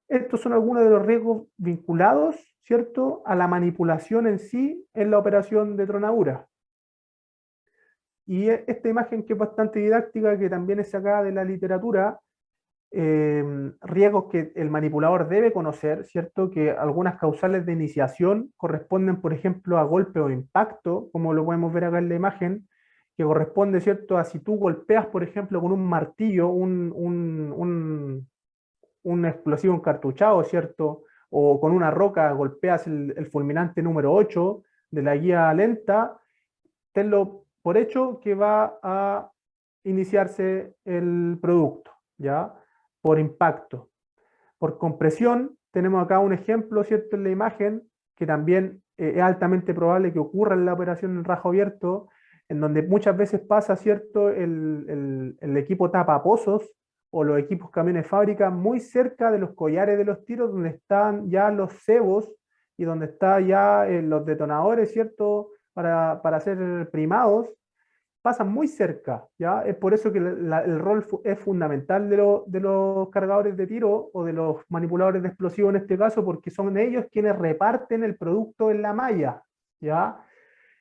Estos son algunos de los riesgos vinculados, ¿cierto?, a la manipulación en sí en la operación de tronadura. Y esta imagen, que es bastante didáctica, que también es sacada de la literatura, riesgos que el manipulador debe conocer, ¿cierto?, que algunas causales de iniciación corresponden, por ejemplo, a golpe o impacto, como lo podemos ver acá en la imagen, que corresponde, ¿cierto?, a si tú golpeas, por ejemplo, con un martillo, un explosivo encartuchado, ¿cierto?, o con una roca golpeas el fulminante número 8 de la guía lenta, tenlo por hecho que va a iniciarse el producto, ¿ya?, por impacto. Por compresión, tenemos acá un ejemplo, ¿cierto?, en la imagen, que también es altamente probable que ocurra en la operación en rajo abierto, en donde muchas veces pasa, ¿cierto?, el equipo tapapozos o los equipos camiones fábrica muy cerca de los collares de los tiros, donde están ya los cebos y donde están ya los detonadores, ¿cierto?, para ser primados, pasan muy cerca, ¿ya? Es por eso que el rol es fundamental de los cargadores de tiro o de los manipuladores de explosivos en este caso, porque son ellos quienes reparten el producto en la malla, ¿ya?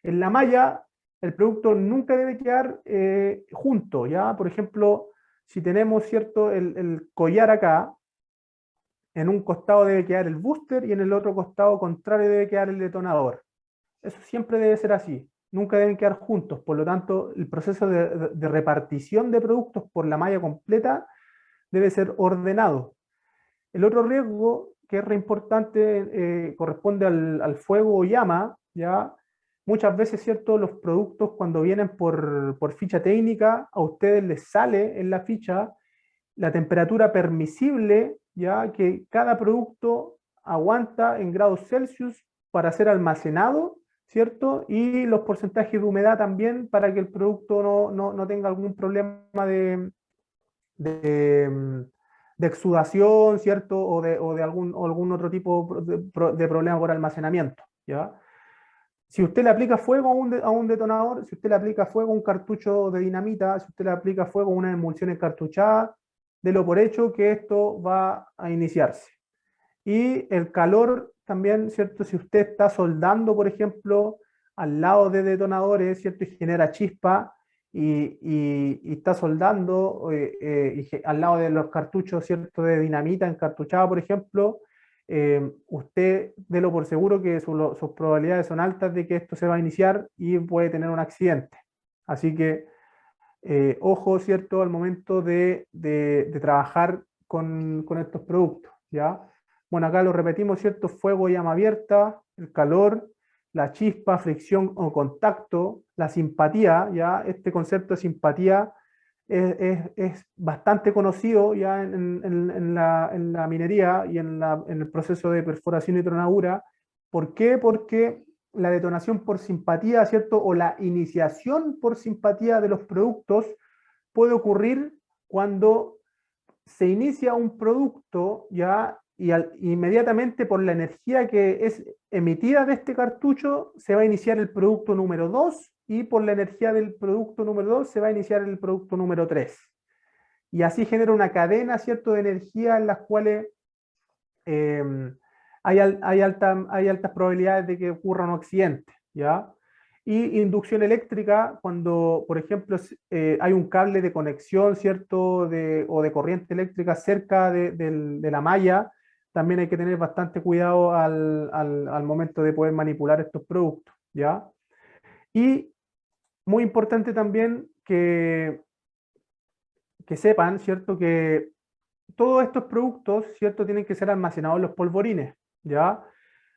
En la malla, el producto nunca debe quedar junto, ¿ya? Por ejemplo, si tenemos, ¿cierto?, el collar acá, en un costado debe quedar el booster y en el otro costado contrario debe quedar el detonador. Eso siempre debe ser así, nunca deben quedar juntos, por lo tanto el proceso de repartición de productos por la malla completa debe ser ordenado. El otro riesgo, que es re importante, corresponde al fuego o llama, ¿ya? Muchas veces, ¿cierto?, los productos cuando vienen por ficha técnica, a ustedes les sale en la ficha la temperatura permisible, ¿ya?, que cada producto aguanta en grados Celsius para ser almacenado, ¿cierto? Y los porcentajes de humedad también, para que el producto no tenga algún problema de exudación, ¿cierto? O de algún otro tipo de problema por almacenamiento, ¿ya? Si usted le aplica fuego a un detonador, si usted le aplica fuego a un cartucho de dinamita, si usted le aplica fuego a una emulsión encartuchada, délo por hecho que esto va a iniciarse. Y el calor también, ¿cierto? Si usted está soldando, por ejemplo, al lado de detonadores, ¿cierto?, y genera chispa, y está soldando al lado de los cartuchos, ¿cierto?, de dinamita encartuchada, por ejemplo, usted délo por seguro que sus probabilidades son altas de que esto se va a iniciar y puede tener un accidente. Así que ojo, ¿cierto?, al momento de trabajar con estos productos, ¿ya? Bueno, acá lo repetimos, ¿cierto? Fuego, llama abierta, el calor, la chispa, fricción o contacto, la simpatía, ¿ya? Este concepto de simpatía es bastante conocido ya en la minería y en el proceso de perforación y tronadura. ¿Por qué? Porque la detonación por simpatía, ¿cierto? O la iniciación por simpatía de los productos puede ocurrir cuando se inicia un producto ya y inmediatamente por la energía que es emitida de este cartucho se va a iniciar el producto número 2 y por la energía del producto número 2 se va a iniciar el producto número 3. Y así genera una cadena, ¿cierto?, de energía en las cuales hay altas probabilidades de que ocurra un accidente, ¿ya? Y inducción eléctrica, cuando, por ejemplo, hay un cable de conexión, ¿cierto?, o de corriente eléctrica cerca de la malla, también hay que tener bastante cuidado al momento de poder manipular estos productos, ¿ya? Y muy importante también que sepan, ¿cierto?, que todos estos productos, ¿cierto?, tienen que ser almacenados en los polvorines, ¿ya?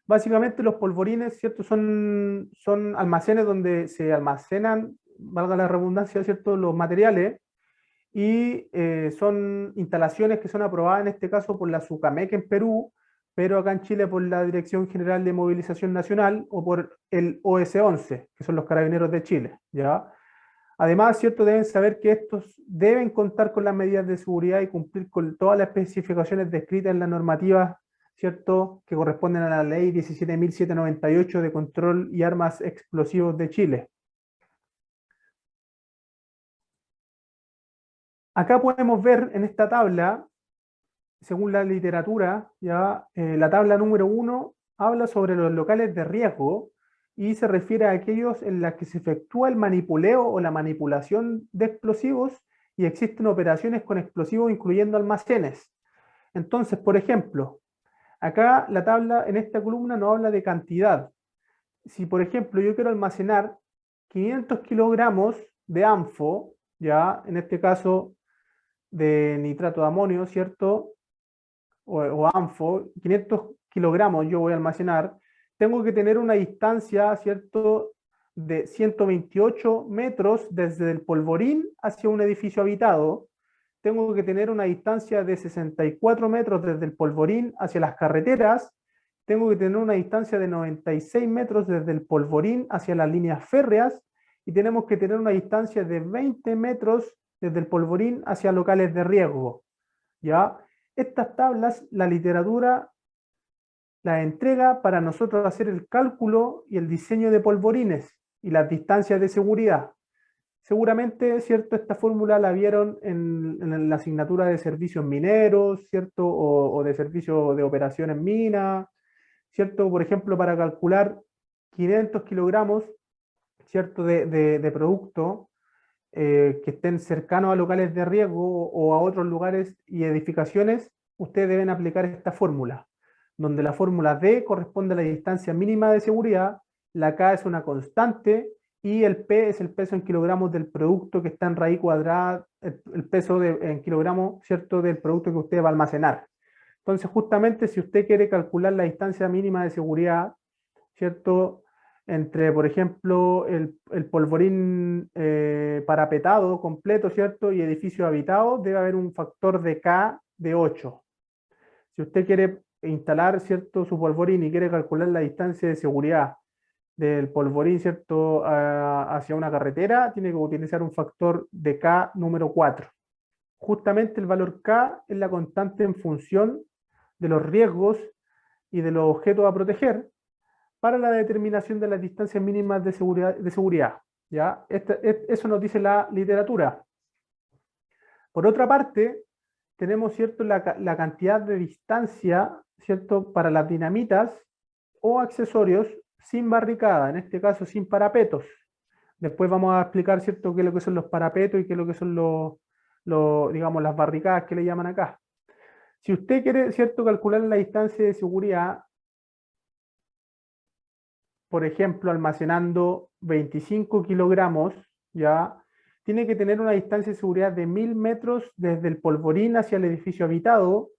Básicamente los polvorines, ¿cierto?, son almacenes donde se almacenan, valga la redundancia, ¿cierto?, los materiales, y son instalaciones que son aprobadas en este caso por la SUCAMEC en Perú, pero acá en Chile por la Dirección General de Movilización Nacional o por el OS-11, que son los Carabineros de Chile, ¿ya? Además, ¿cierto?, deben saber que estos deben contar con las medidas de seguridad y cumplir con todas las especificaciones descritas en la normativa, ¿cierto?, que corresponden a la ley 17.798 de control y armas explosivos de Chile. Acá podemos ver en esta tabla, según la literatura, ya la tabla número 1 habla sobre los locales de riesgo y se refiere a aquellos en los que se efectúa el manipuleo o la manipulación de explosivos y existen operaciones con explosivos incluyendo almacenes. Entonces, por ejemplo, acá la tabla en esta columna no habla de cantidad. Si, por ejemplo, yo quiero almacenar 500 kilogramos de ANFO, ya en este caso de nitrato de amonio, ¿cierto?, o ANFO, 500 kilogramos yo voy a almacenar, tengo que tener una distancia, ¿cierto?, de 128 metros desde el polvorín hacia un edificio habitado, tengo que tener una distancia de 64 metros desde el polvorín hacia las carreteras, tengo que tener una distancia de 96 metros desde el polvorín hacia las líneas férreas, y tenemos que tener una distancia de 20 metros desde el polvorín hacia locales de riesgo, ¿ya? Estas tablas, la literatura las entrega para nosotros hacer el cálculo y el diseño de polvorines y las distancias de seguridad. Seguramente, ¿cierto?, esta fórmula la vieron en la asignatura de servicios mineros, ¿cierto?, o de servicio de operación en mina, ¿cierto? Por ejemplo, para calcular 500 kilogramos, ¿cierto?, de producto que estén cercanos a locales de riesgo o a otros lugares y edificaciones, ustedes deben aplicar esta fórmula, donde la fórmula D corresponde a la distancia mínima de seguridad, la K es una constante y el P es el peso en kilogramos del producto que está en raíz cuadrada, el peso en kilogramos, ¿cierto?, del producto que usted va a almacenar. Entonces, justamente si usted quiere calcular la distancia mínima de seguridad, ¿cierto?, entre, por ejemplo, el polvorín parapetado completo, ¿cierto?, y edificio habitado, debe haber un factor de K de 8. Si usted quiere instalar, ¿cierto?, su polvorín y quiere calcular la distancia de seguridad del polvorín, ¿cierto?, hacia una carretera, tiene que utilizar un factor de K número 4. Justamente el valor K es la constante en función de los riesgos y de los objetos a proteger para la determinación de las distancias mínimas de seguridad, ¿ya? Eso nos dice la literatura. Por otra parte, tenemos, ¿cierto?, la cantidad de distancia, ¿cierto?, para las dinamitas o accesorios sin barricada, en este caso sin parapetos. Después vamos a explicar, ¿cierto?, qué es lo que son los parapetos y qué es lo que son digamos, las barricadas que le llaman acá. Si usted quiere, ¿cierto?, calcular la distancia de seguridad, por ejemplo, almacenando 25 kilogramos, ya, tiene que tener una distancia de seguridad de 1000 metros desde el polvorín hacia el edificio habitado,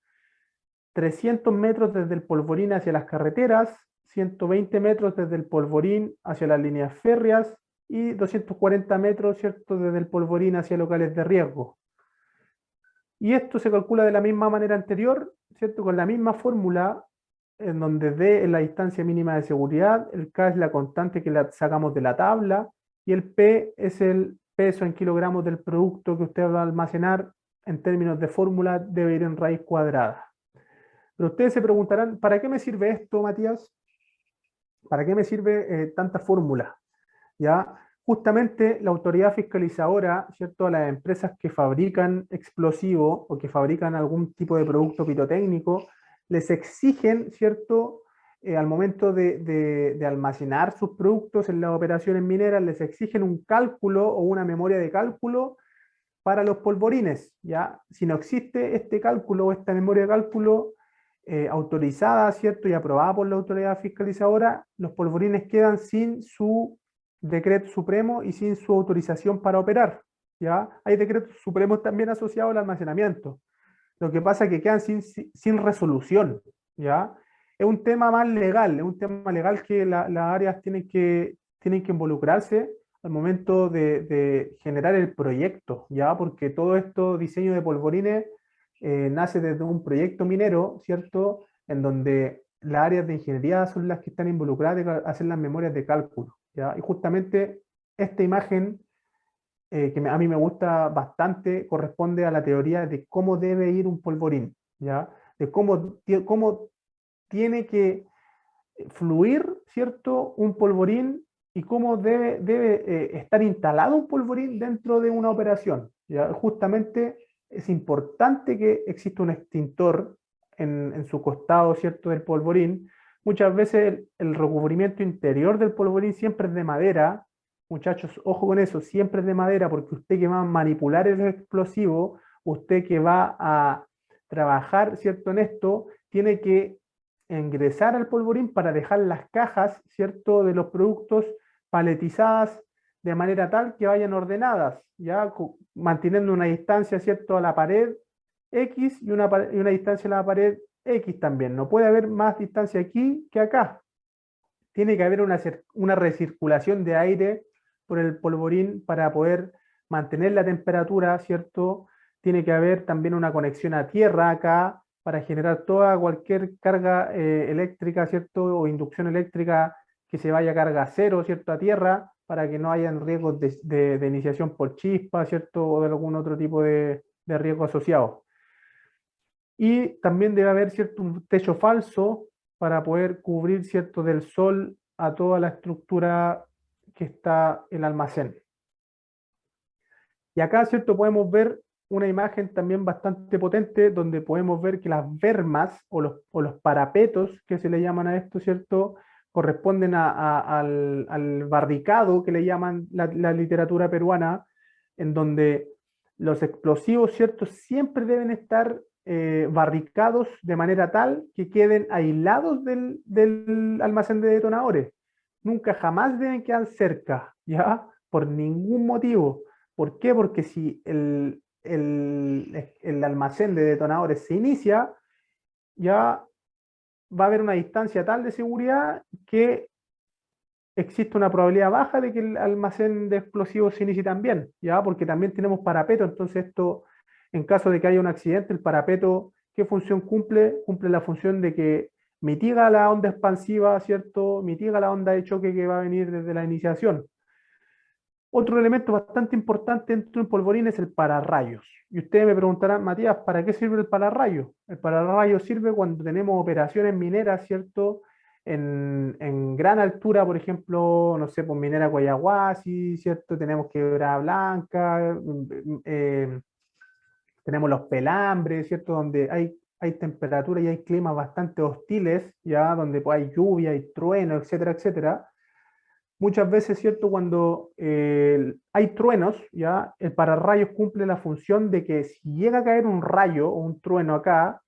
300 metros desde el polvorín hacia las carreteras, 120 metros desde el polvorín hacia las líneas férreas y 240 metros, ¿cierto?, desde el polvorín hacia locales de riesgo. Y esto se calcula de la misma manera anterior, ¿cierto?, con la misma fórmula, en donde D es la distancia mínima de seguridad, el K es la constante que la sacamos de la tabla, y el P es el peso en kilogramos del producto que usted va a almacenar. En términos de fórmula debe ir en raíz cuadrada. Pero ustedes se preguntarán, ¿para qué me sirve esto, Matías? ¿Para qué me sirve tanta fórmula? ¿Ya? Justamente la autoridad fiscalizadora, ¿cierto?, a las empresas que fabrican explosivos o que fabrican algún tipo de producto pirotécnico, les exigen, ¿cierto?, al momento de almacenar sus productos en las operaciones mineras, les exigen un cálculo o una memoria de cálculo para los polvorines, ¿ya? Si no existe este cálculo o esta memoria de cálculo autorizada, ¿cierto?, y aprobada por la autoridad fiscalizadora, los polvorines quedan sin su decreto supremo y sin su autorización para operar, ¿ya? Hay decretos supremos también asociados al almacenamiento. Lo que pasa es que quedan sin resolución, ¿ya? Es un tema más legal, es un tema legal que las áreas tienen que involucrarse al momento de generar el proyecto, ¿ya? Porque todo esto, diseño de polvorines, nace desde un proyecto minero, ¿cierto?, en donde las áreas de ingeniería son las que están involucradas en hacer las memorias de cálculo, ¿ya? Y justamente esta imagen, que a mí me gusta bastante, corresponde a la teoría de cómo debe ir un polvorín, ¿ya? De cómo tiene que fluir, ¿cierto?, un polvorín y cómo debe estar instalado un polvorín dentro de una operación, ¿ya? Justamente es importante que exista un extintor en su costado, ¿cierto?, del polvorín. Muchas veces el recubrimiento interior del polvorín siempre es de madera. Muchachos, ojo con eso, siempre es de madera, porque usted que va a manipular el explosivo, usted que va a trabajar, ¿cierto?, en esto, tiene que ingresar al polvorín para dejar las cajas, ¿cierto?, de los productos paletizadas de manera tal que vayan ordenadas, ya manteniendo una distancia, ¿cierto?, a la pared X y una distancia a la pared X también. No puede haber más distancia aquí que acá. Tiene que haber una recirculación de aire por el polvorín para poder mantener la temperatura, ¿cierto? Tiene que haber también una conexión a tierra acá para generar cualquier carga eléctrica, ¿cierto?, o inducción eléctrica que se vaya a carga cero, ¿cierto?, a tierra, para que no hayan riesgos de iniciación por chispa, ¿cierto?, o de algún otro tipo de riesgo asociado. Y también debe haber, ¿cierto?, un techo falso para poder cubrir, ¿cierto?, del sol a toda la estructura que está el almacén. Y acá, ¿cierto?, podemos ver una imagen también bastante potente donde podemos ver que las bermas o los parapetos, que se le llaman a esto, ¿cierto?, corresponden al barricado que le llaman la literatura peruana, en donde los explosivos, ¿cierto?, siempre deben estar barricados de manera tal que queden aislados del almacén de detonadores. Nunca jamás deben quedar cerca, ¿ya? Por ningún motivo. ¿Por qué? Porque si el almacén de detonadores se inicia, ya va a haber una distancia tal de seguridad que existe una probabilidad baja de que el almacén de explosivos se inicie también, ¿ya? Porque también tenemos parapeto, entonces esto, en caso de que haya un accidente, el parapeto, ¿qué función cumple? Cumple la función de que mitiga la onda expansiva, ¿cierto? Mitiga la onda de choque que va a venir desde la iniciación. Otro elemento bastante importante dentro de un polvorín es el pararrayos. Y ustedes me preguntarán, Matías, ¿para qué sirve el pararrayo? El pararrayo sirve cuando tenemos operaciones mineras, ¿cierto?, en gran altura, por ejemplo, no sé, pues minera Coyahuasi, ¿cierto? Tenemos Quebrada Blanca, tenemos los pelambres, ¿cierto?, donde hay temperatura y hay climas bastante hostiles, ya, donde pues, hay lluvia, hay trueno, etcétera, etcétera. Muchas veces, ¿cierto?, cuando hay truenos, ya, el pararrayos cumple la función de que si llega a caer un rayo o un trueno acá,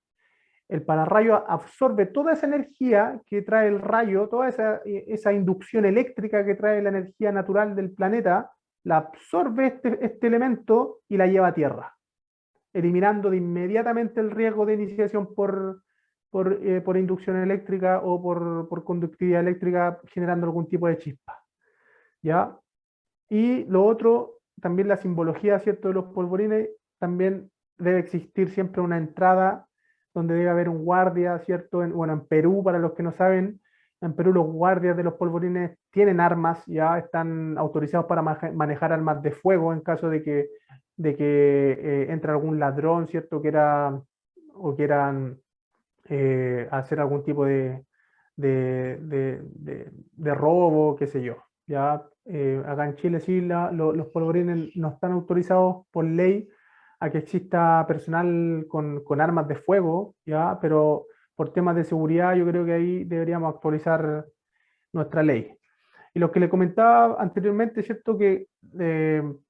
el pararrayo absorbe toda esa energía que trae el rayo, toda esa inducción eléctrica que trae la energía natural del planeta, la absorbe este elemento y la lleva a tierra, eliminando de inmediatamente el riesgo de iniciación por inducción eléctrica o por conductividad eléctrica, generando algún tipo de chispa. ¿Ya? Y lo otro, también la simbología, ¿cierto?, de los polvorines, también debe existir siempre una entrada donde debe haber un guardia, ¿cierto? En Perú, para los que no saben, en Perú los guardias de los polvorines tienen armas, ya están autorizados para manejar armas de fuego en caso de que entre algún ladrón, ¿cierto?, o quieran hacer algún tipo de robo, qué sé yo. Ya acá en Chile sí, los polvorines no están autorizados por ley a que exista personal con armas de fuego, ¿ya? Pero por temas de seguridad yo creo que ahí deberíamos actualizar nuestra ley. Y lo que le comentaba anteriormente, ¿cierto?, que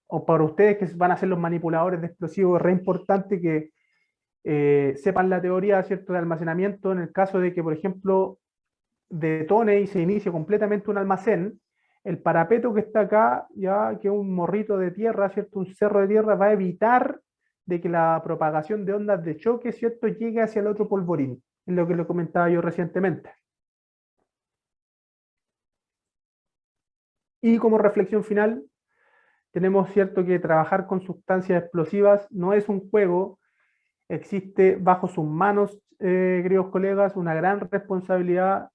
o para ustedes que van a ser los manipuladores de explosivos, es re importante que sepan la teoría, ¿cierto?, de almacenamiento en el caso de que, por ejemplo, detone y se inicie completamente un almacén. El parapeto que está acá, ya que es un morrito de tierra, ¿cierto?, un cerro de tierra, va a evitar de que la propagación de ondas de choque, ¿cierto?, llegue hacia el otro polvorín, es lo que le comentaba yo recientemente. Y como reflexión final, tenemos, ¿cierto?, que trabajar con sustancias explosivas no es un juego, existe bajo sus manos, queridos colegas, una gran responsabilidad,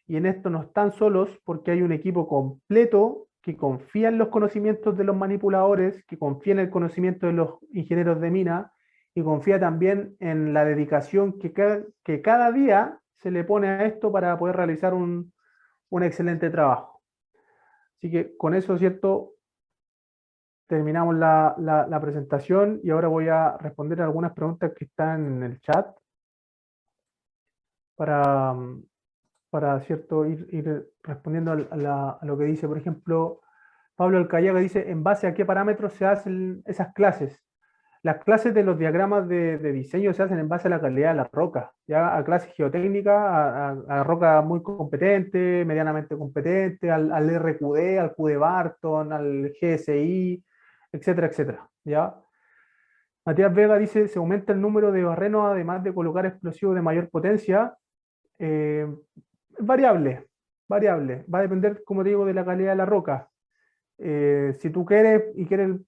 y en esto no están solos porque hay un equipo completo que confía en los conocimientos de los manipuladores, que confía en el conocimiento de los ingenieros de mina, y confía también en la dedicación que cada día se le pone a esto para poder realizar un excelente trabajo. Así que con eso, ¿cierto?, terminamos la presentación y ahora voy a responder algunas preguntas que están en el chat para ¿cierto?, ir respondiendo a lo que dice. Por ejemplo, Pablo Alcayaga dice, ¿en base a qué parámetros se hacen esas clases? Las clases de los diagramas de diseño se hacen en base a la calidad de la roca, ya a clases geotécnicas, a roca muy competente, medianamente competente, al RQD, al QD Barton, al GSI, etcétera, etcétera, ¿ya? Matías Vega dice, ¿se aumenta el número de barrenos además de colocar explosivos de mayor potencia? Variable, variable. Va a depender, como te digo, de la calidad de la roca. Si tú quieres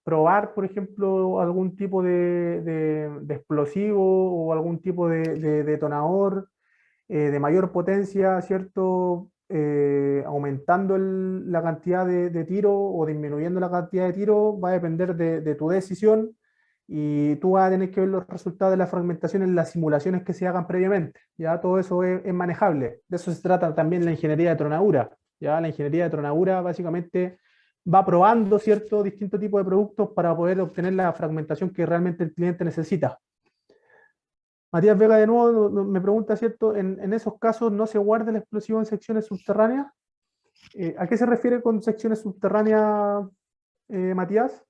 probar, por ejemplo, algún tipo de explosivo o algún tipo de detonador de mayor potencia, ¿cierto? Aumentando la cantidad de tiro o disminuyendo la cantidad de tiro, va a depender de tu decisión, y tú vas a tener que ver los resultados de la fragmentación en las simulaciones que se hagan previamente. Ya todo eso es manejable. De eso se trata también la ingeniería de tronadura. Ya la ingeniería de tronadura básicamente va probando, ¿cierto?, distintos tipos de productos para poder obtener la fragmentación que realmente el cliente necesita. Matías Vega de nuevo me pregunta, ¿cierto?, en esos casos no se guarda el explosivo en secciones subterráneas. ¿A qué se refiere con secciones subterráneas, Matías?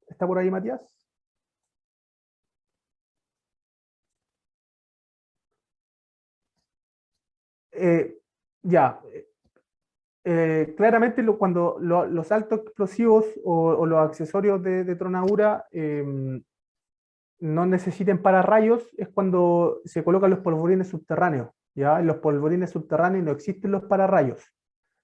¿Está por ahí, Matías? Ya. Claramente cuando los altos explosivos o los accesorios de tronadura no necesiten pararrayos, es cuando se colocan los polvorines subterráneos. ¿Ya? En los polvorines subterráneos no existen los pararrayos.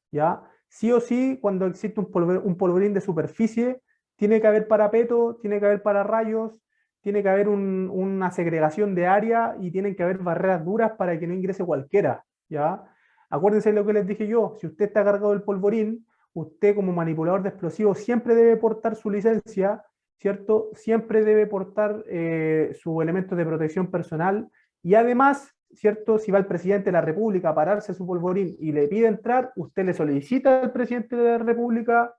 ¿Ya? Sí o sí, cuando existe un polvorín de superficie, tiene que haber parapeto, tiene que haber pararrayos, tiene que haber una segregación de área y tienen que haber barreras duras para que no ingrese cualquiera. ¿Ya? Acuérdense de lo que les dije yo, si usted está cargado del polvorín, usted como manipulador de explosivos siempre debe portar su licencia, ¿cierto? Siempre debe portar su elemento de protección personal, y además, ¿cierto?, si va el presidente de la República a pararse su polvorín y le pide entrar, usted le solicita al presidente de la República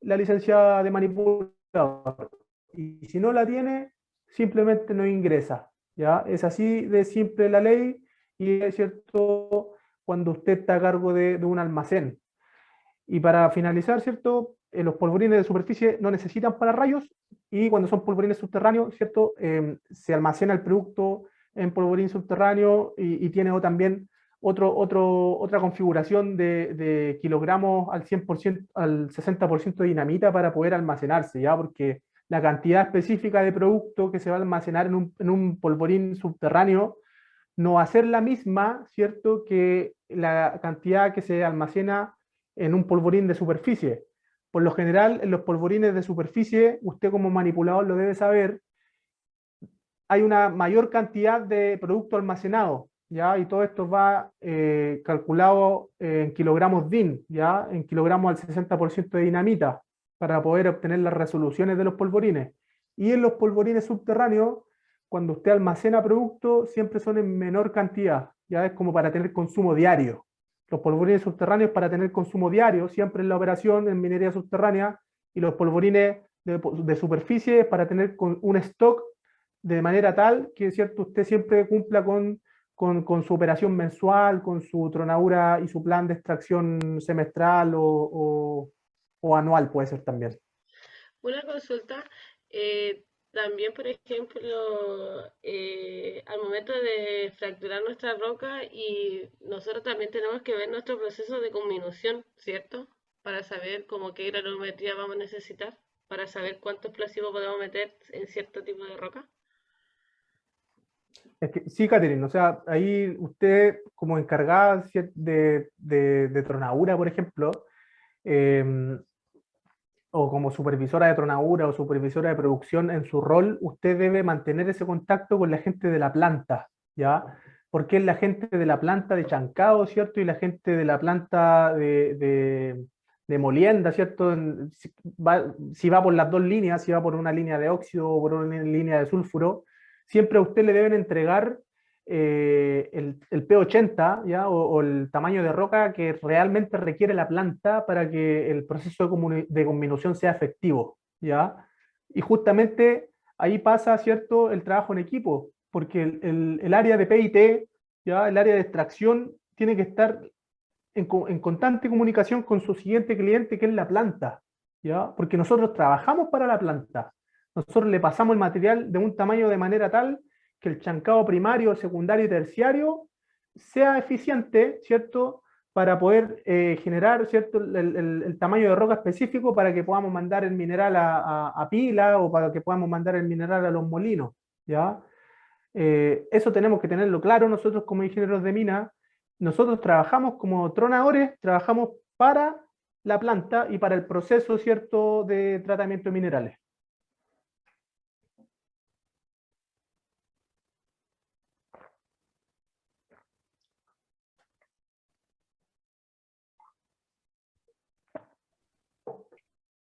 la licencia de manipulador. Y si no la tiene, simplemente no ingresa. ¿Ya? Es así de simple la ley, y es cierto cuando usted está a cargo de un almacén. Y para finalizar, ¿cierto?, los polvorines de superficie no necesitan pararrayos, y cuando son polvorines subterráneos, ¿cierto? Se almacena el producto en polvorín subterráneo y tiene también otra configuración de kilogramos al 100%, al 60% de dinamita para poder almacenarse, ¿ya? Porque la cantidad específica de producto que se va a almacenar en un polvorín subterráneo no va a ser la misma, ¿cierto?, que la cantidad que se almacena en un polvorín de superficie. Por lo general, en los polvorines de superficie, usted como manipulador lo debe saber, hay una mayor cantidad de producto almacenado, ¿ya? Y todo esto va calculado en kilogramos DIN, ¿ya? En kilogramos al 60% de dinamita, para poder obtener las resoluciones de los polvorines. Y en los polvorines subterráneos, cuando usted almacena producto, siempre son en menor cantidad, ya es como para tener consumo diario. Los polvorines subterráneos para tener consumo diario, siempre en la operación en minería subterránea, y los polvorines de superficie para tener un stock de manera tal que, ¿cierto?, usted siempre cumpla con su operación mensual, con su tronadura y su plan de extracción semestral o anual, puede ser también. Una consulta, también por ejemplo, al momento de fracturar nuestra roca, y nosotros también tenemos que ver nuestro proceso de conminución, ¿cierto? Para saber como qué granometría vamos a necesitar, para saber cuánto explosivo podemos meter en cierto tipo de roca. Es que, sí, Catherine, o sea, ahí usted como encargada de tronadura, por ejemplo, o como supervisora de tronadura o supervisora de producción en su rol, usted debe mantener ese contacto con la gente de la planta, ¿ya? Porque es la gente de la planta de chancado, ¿cierto? Y la gente de la planta de molienda, ¿cierto? Si va por las dos líneas, si va por una línea de óxido o por una línea de sulfuro, siempre a usted le deben entregar el P80, ¿ya? O el tamaño de roca que realmente requiere la planta para que el proceso de conminución sea efectivo, ¿ya? Y justamente ahí pasa, ¿cierto?, el trabajo en equipo, porque el área de PIT, ¿ya?, el área de extracción, tiene que estar en constante comunicación con su siguiente cliente, que es la planta, ¿ya? Porque nosotros trabajamos para la planta. Nosotros le pasamos el material de un tamaño de manera tal que el chancado primario, secundario y terciario sea eficiente, ¿cierto?, para poder generar, ¿cierto?, el tamaño de roca específico para que podamos mandar el mineral a pila, o para que podamos mandar el mineral a los molinos, ¿ya? Eso tenemos que tenerlo claro nosotros como ingenieros de mina. Nosotros trabajamos como tronadores, trabajamos para la planta y para el proceso, ¿cierto?, de tratamiento de minerales.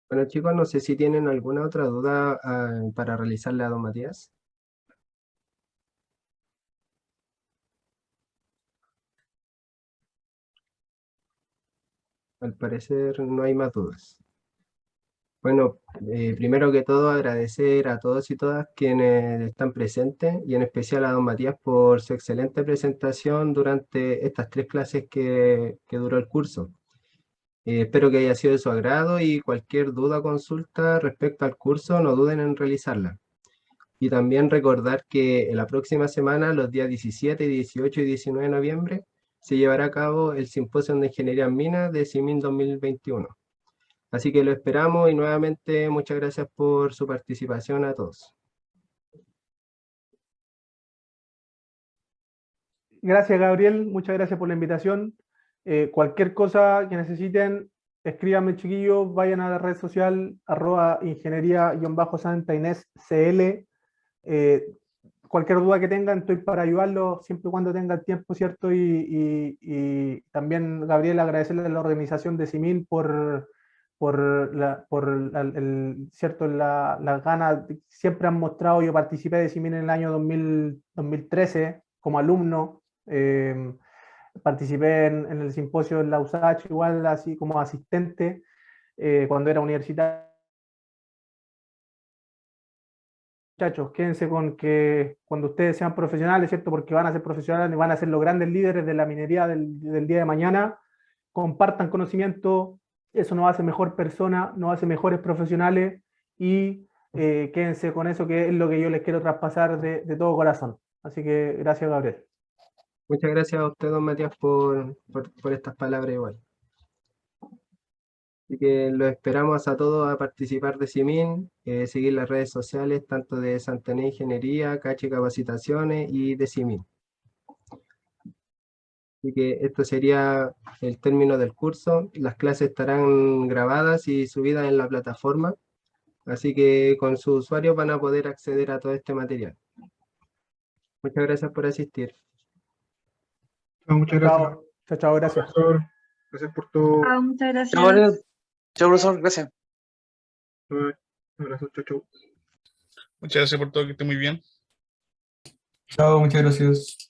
Bueno, chicos, no sé si tienen alguna otra duda para realizarle a don Matías. Al parecer no hay más dudas. Bueno, primero que todo agradecer a todos y todas quienes están presentes, y en especial a don Matías por su excelente presentación durante estas 3 clases que duró el curso. Espero que haya sido de su agrado, y cualquier duda o consulta respecto al curso no duden en realizarla. Y también recordar que en la próxima semana, los días 17, 18 y 19 de noviembre, se llevará a cabo el Simposio de Ingeniería en Minas de CIMIN 2021. Así que lo esperamos, y nuevamente muchas gracias por su participación a todos. Gracias, Gabriel, muchas gracias por la invitación. Cualquier cosa que necesiten, escríbanme, chiquillos, vayan a la red social @ingeniería_Santa Inés CL. Cualquier duda que tengan, estoy para ayudarlos siempre y cuando tengan tiempo, ¿cierto? Y también, Gabriel, agradecerle a la organización de CIMIN ¿cierto?, las ganas que siempre han mostrado. Yo participé de CIMIN en el año 2013 como alumno. Participé en el simposio en la USACH igual, así como asistente, cuando era universitario. Muchachos, quédense con que cuando ustedes sean profesionales, ¿cierto?, porque van a ser profesionales y van a ser los grandes líderes de la minería del día de mañana, compartan conocimiento, Eso nos hace mejor persona, nos hace mejores profesionales y quédense con eso, que es lo que yo les quiero traspasar de todo corazón. Así que gracias, Gabriel. Muchas gracias a usted, don Matías, por estas palabras igual. Así que los esperamos a todos a participar de CIMIN, seguir las redes sociales, tanto de Santander Ingeniería, Cachi Capacitaciones y de CIMIN. Así que esto sería el término del curso. Las clases estarán grabadas y subidas en la plataforma, así que con sus usuarios van a poder acceder a todo este material. Muchas gracias por asistir. Muchas gracias. Chao, chao, gracias. Profesor, gracias por tu Muchas gracias. Chao, profesor, gracias. un abrazo. Chau, chau. Muchas gracias por todo, que esté muy bien. Chao, muchas gracias.